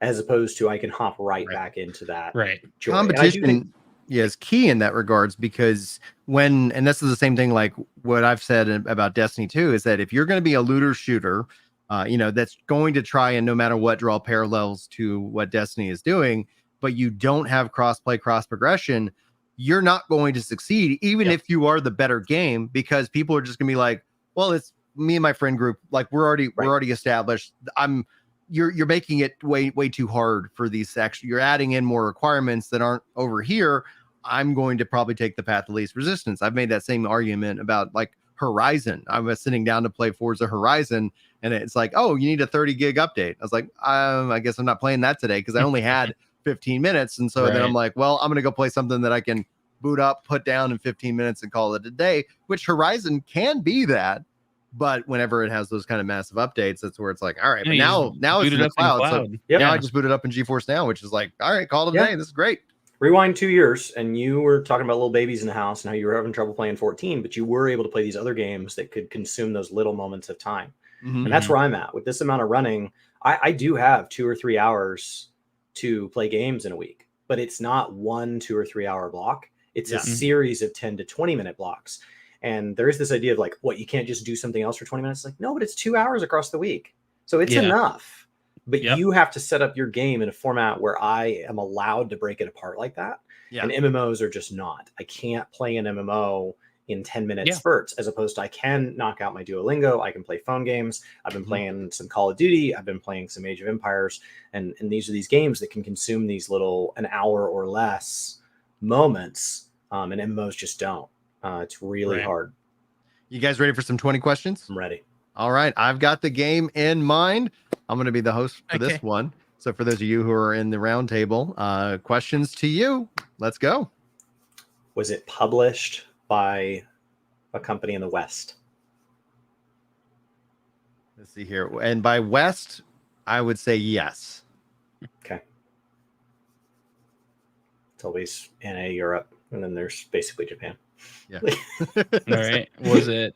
as opposed to I can hop right back into that. Right. Joy. Competition is key in that regards, because and this is the same thing like what I've said about Destiny 2, is that if you're going to be a looter shooter, that's going to try and no matter what draw parallels to what Destiny is doing, but you don't have cross-play, cross-progression, you're not going to succeed, even if you are the better game, because people are just going to be like, well, it's me and my friend group. Like we're already established. You're making it way too hard for these. Actually, you're adding in more requirements that aren't over here. I'm going to probably take the path of least resistance. I've made that same argument about like Horizon. I was sitting down to play Forza Horizon, and it's like, oh, you need a 30 gig update. I was like, I guess I'm not playing that today because I only had 15 minutes. And so then I'm like, well, I'm going to go play something that I can boot up, put down in 15 minutes and call it a day, which Horizon can be that. But whenever it has those kind of massive updates, that's where it's like, all right, but now it's in the cloud. So now I just booted up in GeForce Now, which is like, all right, call it a day. This is great. Rewind 2 years, and you were talking about little babies in the house and how you were having trouble playing 14, but you were able to play these other games that could consume those little moments of time. And that's where I'm at with this amount of running. I do have 2 or 3 hours to play games in a week, but it's not 1 2 or 3 hour block. It's a series of 10 to 20 minute blocks. And there is this idea of like, what, you can't just do something else for 20 minutes? Like, no, but it's 2 hours across the week. So it's enough. But you have to set up your game in a format where I am allowed to break it apart like that. And MMOs are just not. I can't play an MMO in 10-minute spurts, as opposed to I can knock out my Duolingo. I can play phone games. I've been playing some Call of Duty. I've been playing some Age of Empires. And these are these games that can consume these little an hour or less moments. And MMOs just don't. It's really hard. You guys ready for some 20 questions? I'm ready. All right. I've got the game in mind. I'm going to be the host for this one. So for those of you who are in the round table, questions to you. Let's go. Was it published by a company in the West? Let's see here. And by West, I would say yes. Okay. It's always NA Europe, and then there's basically Japan. Yeah. All right. Was it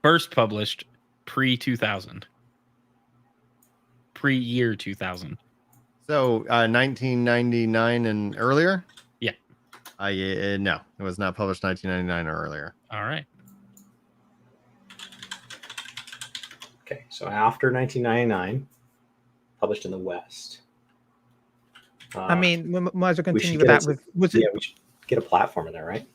first published pre-2000? Pre-year 2000. So 1999 and earlier? Yeah. No, it was not published 1999 or earlier. All right. Okay, so after 1999, published in the West. I mean, we might as well continue with that. We should get a platform in there, right?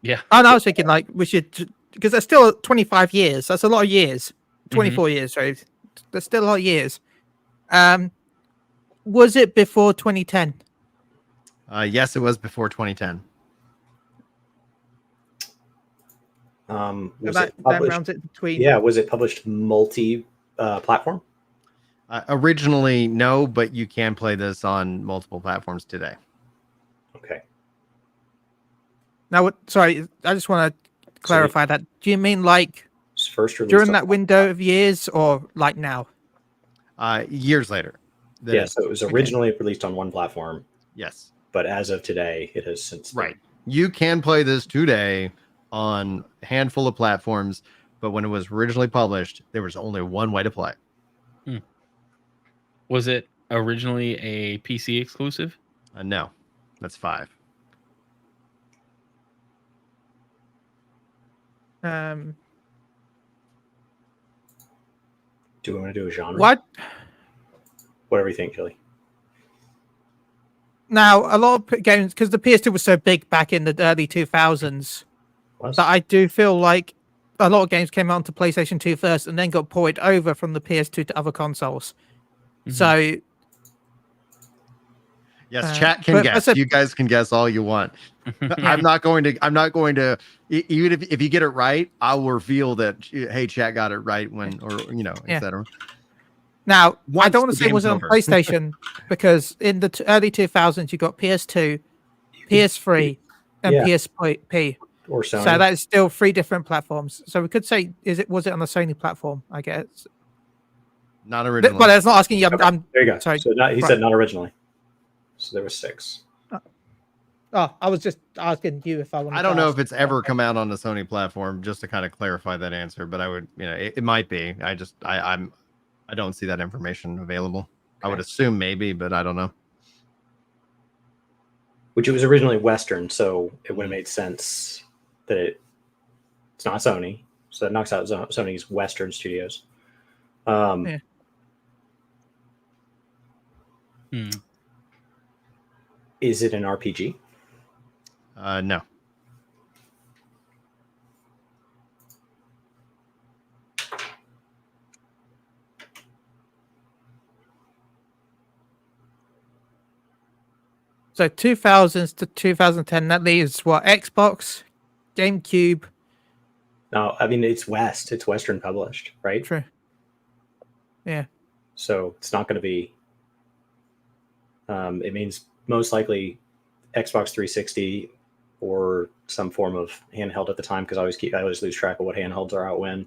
Yeah. And I was thinking like we should, because that's still 25 years. That's a lot of years. 24 years, sorry. That's still a lot of years. Was it before 2010? Yes, it was before 2010. Was it published multi-platform? Originally, no, but you can play this on multiple platforms today. Okay. Now, sorry, I just want to clarify that. Do you mean like first during that window of years, or like now? Years later. Yeah, so it was originally released on one platform. Yes. But as of today, it has since been. You can play this today on a handful of platforms, but when it was originally published, there was only one way to play. Was it originally a PC exclusive? No, that's 5. Do we want to do a genre? What? Whatever you think, Chili. Now, a lot of games, because the PS2 was so big back in the early 2000s, that I do feel like a lot of games came out onto PlayStation 2 first and then got ported over from the PS2 to other consoles. So, yes, chat can guess. You guys can guess all you want. I'm not going to. Even if you get it right, I will reveal that. Hey, chat got it right etc. Now, I Once don't want the to say it game's wasn't on over. PlayStation because in the early 2000s, you got PS2, PS3, and Yeah. PSP. Or Sony. So that is still 3 different platforms. So we could say, was it on the Sony platform? I guess. Not originally. Well, that's not asking you. Okay, there you go. sorry. So he Right. said not originally. So there was 6. Oh, I was just asking you if I wanted. I don't know if it's ever come out on the Sony platform, just to kind of clarify that answer, but I would, it might be. I don't see that information available. I would assume maybe, but I don't know. Which it was originally Western, so it would have made sense that it's not Sony. So that knocks out Sony's Western studios. Yeah. Is it an RPG? No. So 2000s to 2010. That leaves what? Xbox, GameCube. No, I mean it's West. It's Western published, right? True. Yeah. So it's not going to be. It means most likely Xbox 360 or some form of handheld at the time, because I always lose track of what handhelds are out when.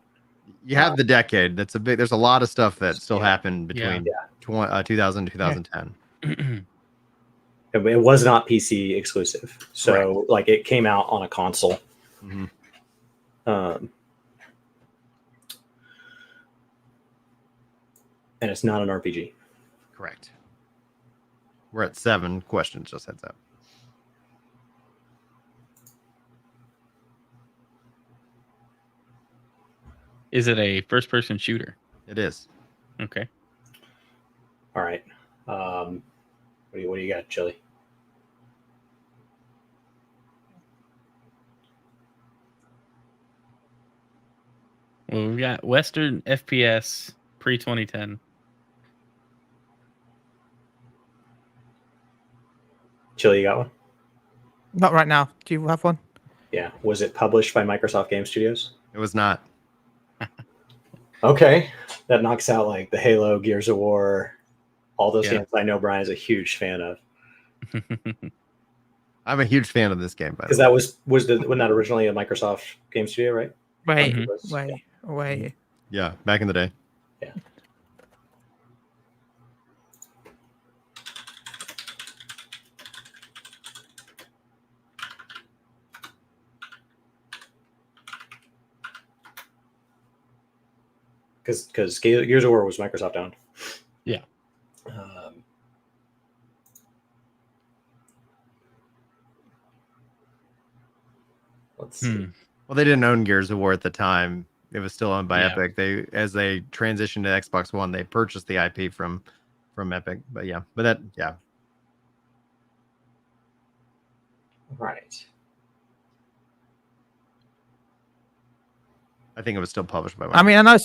You have the decade. There's a lot of stuff that still happened between 2000 and 2010. It was not PC exclusive, so like it came out on a console. Mm-hmm. And it's not an RPG. Correct. We're at 7 questions. Just heads up. Is it a first-person shooter? It is. Okay. All right. What do you got, Chili? Well, we've got Western FPS pre-2010. Chili, you got one? Not right now. Do you have one? Yeah. Was it published by Microsoft Game Studios? It was not. Okay. That knocks out like the Halo, Gears of War, all those games I know Brian is a huge fan of. I'm a huge fan of this game, because that wasn't that originally a Microsoft Game Studio, right? Wait. Yeah, back in the day. Yeah. Because Gears of War was Microsoft owned. Yeah. Let's see. Well, they didn't own Gears of War at the time. It was still owned by Epic. As they transitioned to Xbox One, they purchased the IP from Epic. But Right. I think it was still published by Microsoft. I mean, I know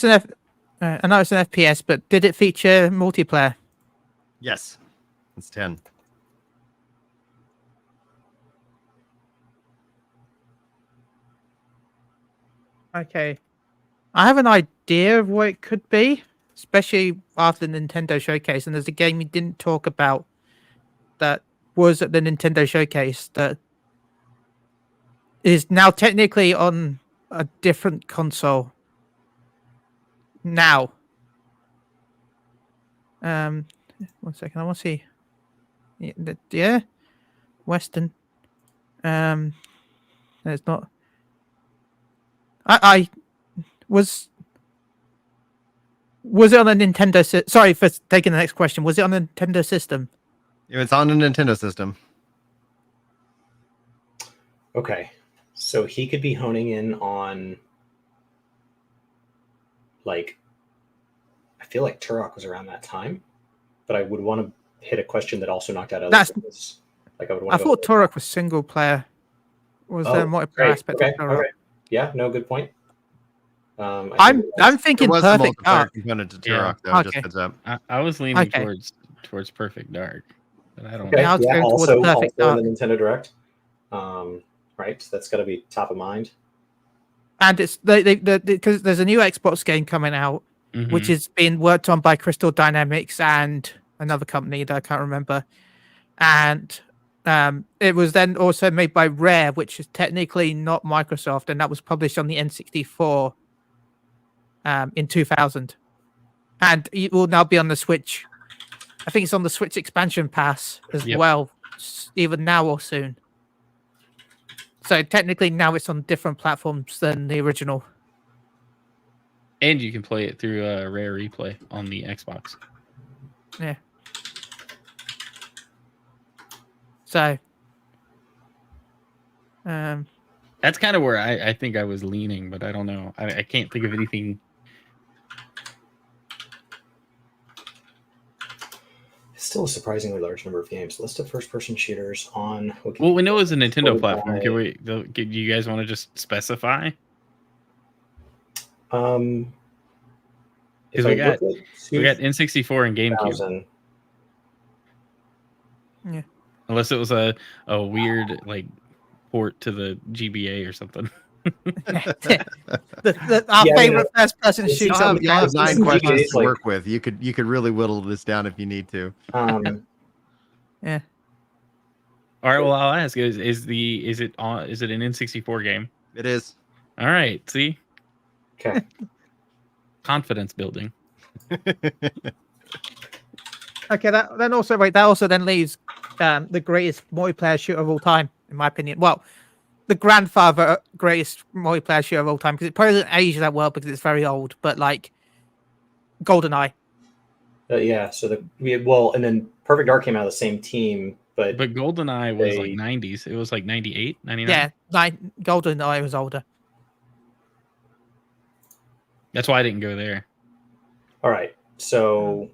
it's an FPS, but did it feature multiplayer? Yes, it's 10. Okay. I have an idea of what it could be, especially after the Nintendo Showcase. And there's a game we didn't talk about that was at the Nintendo Showcase that is now technically on a different console. Now. 1 second. I want to see. Yeah. Western. It's not. I was it on a Nintendo? Sorry for taking the next question. Was it on a Nintendo system? It's on a Nintendo system. Okay, so he could be honing in on, like, I feel like Turok was around that time, but I would want to hit a question that also knocked out other things. Like I thought Turok was single player. Was there a multiplayer aspect of Turok? Okay. Yeah, no, good point. I'm thinking there was Perfect a Dark. component to Turok, though. Okay. Just heads up. I was leaning towards Perfect Dark, but I don't know. Yeah, I was going towards also Perfect Dark. in the Nintendo Direct. Right, so that's got to be top of mind. And it's because there's a new Xbox game coming out which is being worked on by Crystal Dynamics and another company that I can't remember. And it was then also made by Rare, which is technically not Microsoft, and that was published on the N64 in 2000. And it will now be on the Switch. I think it's on the Switch expansion pass as well, either now or soon. So technically now it's on different platforms than the original. And you can play it through Rare Replay on the Xbox. Yeah. So that's kind of where I think I was leaning, but I don't know. I can't think of anything. Still a surprisingly large number of games. List of first-person shooters on. Well, we know it's a Nintendo platform. Do you guys want to just specify? Because we got N64 and GameCube. Yeah. Unless it was a weird like port to the GBA or something. Our favorite first-person shooter. You have 9 questions to work with. You could really whittle this down if you need to. Yeah. All right. Well, I'll ask: is it an N64 game? It is. All right. See. Okay. Confidence building. Okay. That also then leaves the greatest multiplayer shooter of all time, in my opinion. Well, the grandfather greatest multiplayer shooter of all time, because it probably doesn't age that well because it's very old. But like GoldenEye. Yeah. So and then Perfect Dark came out of the same team, but GoldenEye was like 90s. It was like 98, 99. Yeah, GoldenEye was older. That's why I didn't go there. All right. So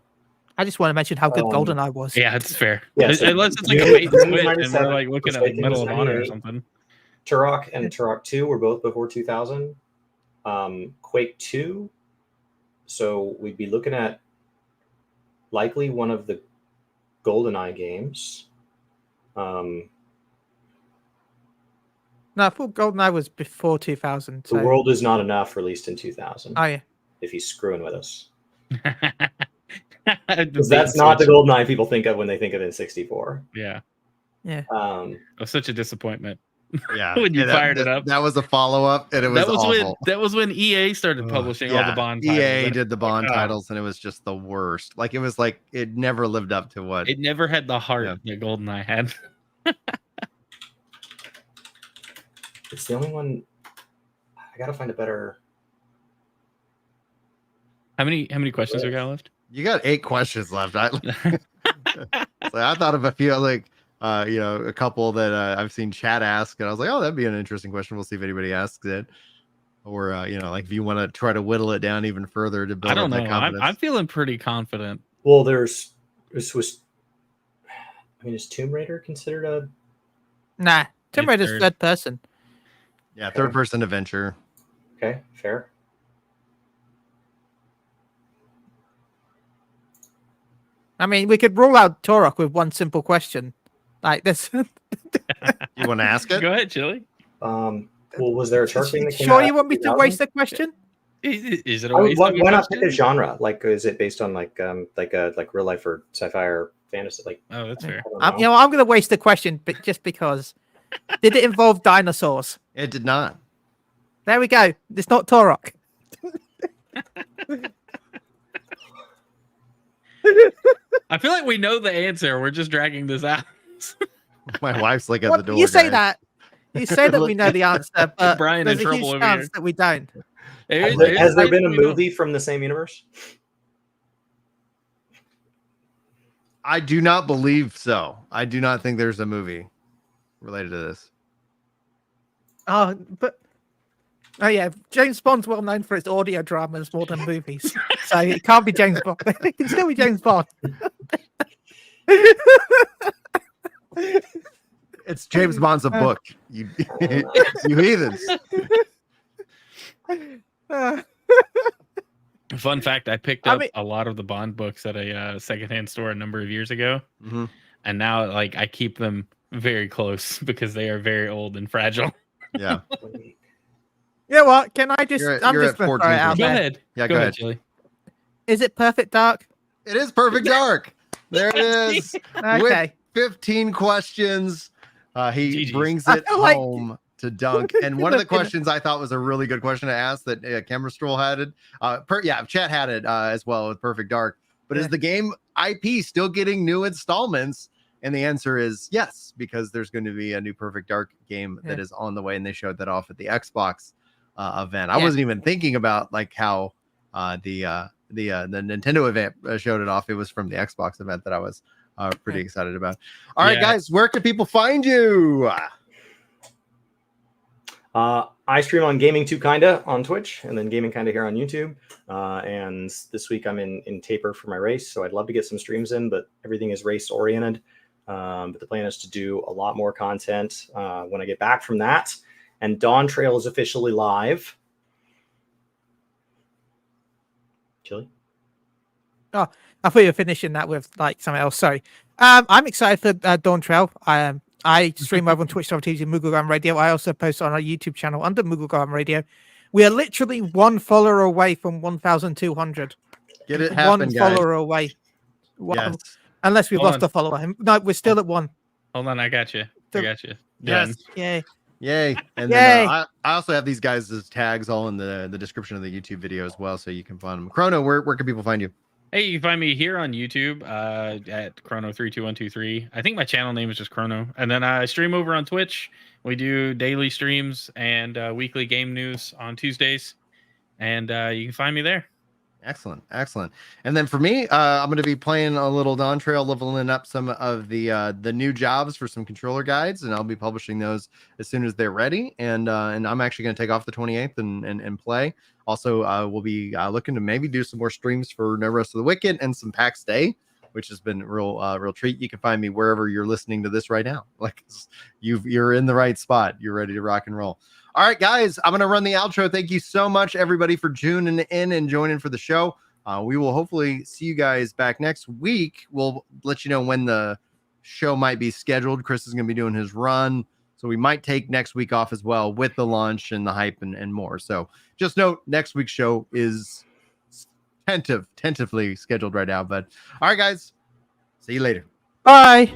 I just want to mention how good GoldenEye was. Yeah, it's fair. Yeah, so unless it's like a bait and switch and we're like looking at like Medal of Honor or something. Turok and Turok 2 were both before 2000. Quake 2. So we'd be looking at likely one of the GoldenEye games. No, I thought GoldenEye was before 2000. The World Is Not Enough, released in 2000. Oh, yeah. If he's screwing with us. Because that's not the GoldenEye people think of when they think of N64. Yeah. Yeah. It was such a disappointment. Yeah. When you fired it up. That was a follow-up, and it was awful. That was when EA started publishing all the Bond titles. EA did the Bond titles, and it was just the worst. Like, it was like it never lived up to what... It never had the heart that GoldenEye had. It's the only one. I gotta find a better. How many questions we got left? You got 8 questions left. I thought of a few, like a couple that I've seen chat ask, and I was like, oh, that'd be an interesting question. We'll see if anybody asks it, or like if you want to try to whittle it down even further to build. I don't know. I'm feeling pretty confident. Well, this was. I mean, is Tomb Raider considered a? Nah, Tomb Raider's third person. Yeah, third-person adventure. Okay, fair. I mean, we could rule out Turok with one simple question, like this. You want to ask it? Go ahead, Chili. Well, was there a Turok thing that came Sure, out you want me to waste the question? Is it a waste? Why not pick a genre? Like, is it based on like real life or sci-fi or fantasy? Like, oh, that's fair. I'm going to waste the question, but just because. Did it involve dinosaurs? It did not. There we go. It's not Turok. I feel like we know the answer. We're just dragging this out. My wife's like at the door. You say that. You say that we know the answer, but Brian there's in a trouble huge over chance here. that we don't. Has there been a movie from the same universe? I do not believe so. I do not think there's a movie related to this. Oh yeah, James Bond's well known for its audio dramas more than movies, so it can't be James Bond. It can still be James Bond. It's James Bond's a book. You heathens. Fun fact: I picked up a lot of the Bond books at a secondhand store a number of years ago, and now like I keep them very close because they are very old and fragile. Yeah. You know what? Can I just? You're I'm at just going to throw it out 14%. Go there. ahead. Yeah, go go ahead. Chili. Is it Perfect Dark? It is Perfect Dark. There it is. Okay. With 15 questions. He GG's. brings I it feel like- home to Dunk. And one of the questions I thought was a really good question to ask that Camera Stroll had it. Chat had it as well with Perfect Dark. But is the game IP still getting new installments? And the answer is yes, because there's going to be a new Perfect Dark game that is on the way, and they showed that off at the Xbox event. I wasn't even thinking about like how the Nintendo event showed it off. It was from the Xbox event that I was pretty excited about. All right, guys, where can people find you? I stream on Gaming 2 Kinda on Twitch, and then Gaming Kinda here on YouTube. And this week I'm in Taper for my race, so I'd love to get some streams in, but everything is race oriented. But the plan is to do a lot more content when I get back from that. And Dawn Trail is officially live. Chili? Oh, I thought you were finishing that with like something else. Sorry. I'm excited for Dawn Trail. I stream over on Twitch.tv Mooglegram Radio. I also post on our YouTube channel under Mooglegram Radio. We are literally one follower away from 1,200. Get it happen, one guys. follower away. Yes. Unless we've lost a follower. No, we're still at one. Hold on, I got you. Yes. Done. Yay. Yay. And Yay. then I also have these guys' tags all in the description of the YouTube video as well, so you can find them. Chrono, where can people find you? Hey, you can find me here on YouTube at Chrono32123. I think my channel name is just Chrono. And then I stream over on Twitch. We do daily streams and weekly game news on Tuesdays. And you can find me there. Excellent. And then for me, I'm going to be playing a little Dawn Trail, leveling up some of the new jobs for some controller guides, and I'll be publishing those as soon as they're ready. And I'm actually going to take off the 28th and play. Also, we'll be looking to maybe do some more streams for No Rest of the Wicked and some PAX Day, which has been a real treat. You can find me wherever you're listening to this right now. Like you're in the right spot. You're ready to rock and roll. All right, guys, I'm going to run the outro. Thank you so much, everybody, for tuning in and joining for the show. We will hopefully see you guys back next week. We'll let you know when the show might be scheduled. Chris is going to be doing his run, so we might take next week off as well with the launch and the hype and more. So just note, next week's show is tentatively scheduled right now. But all right, guys, see you later. Bye.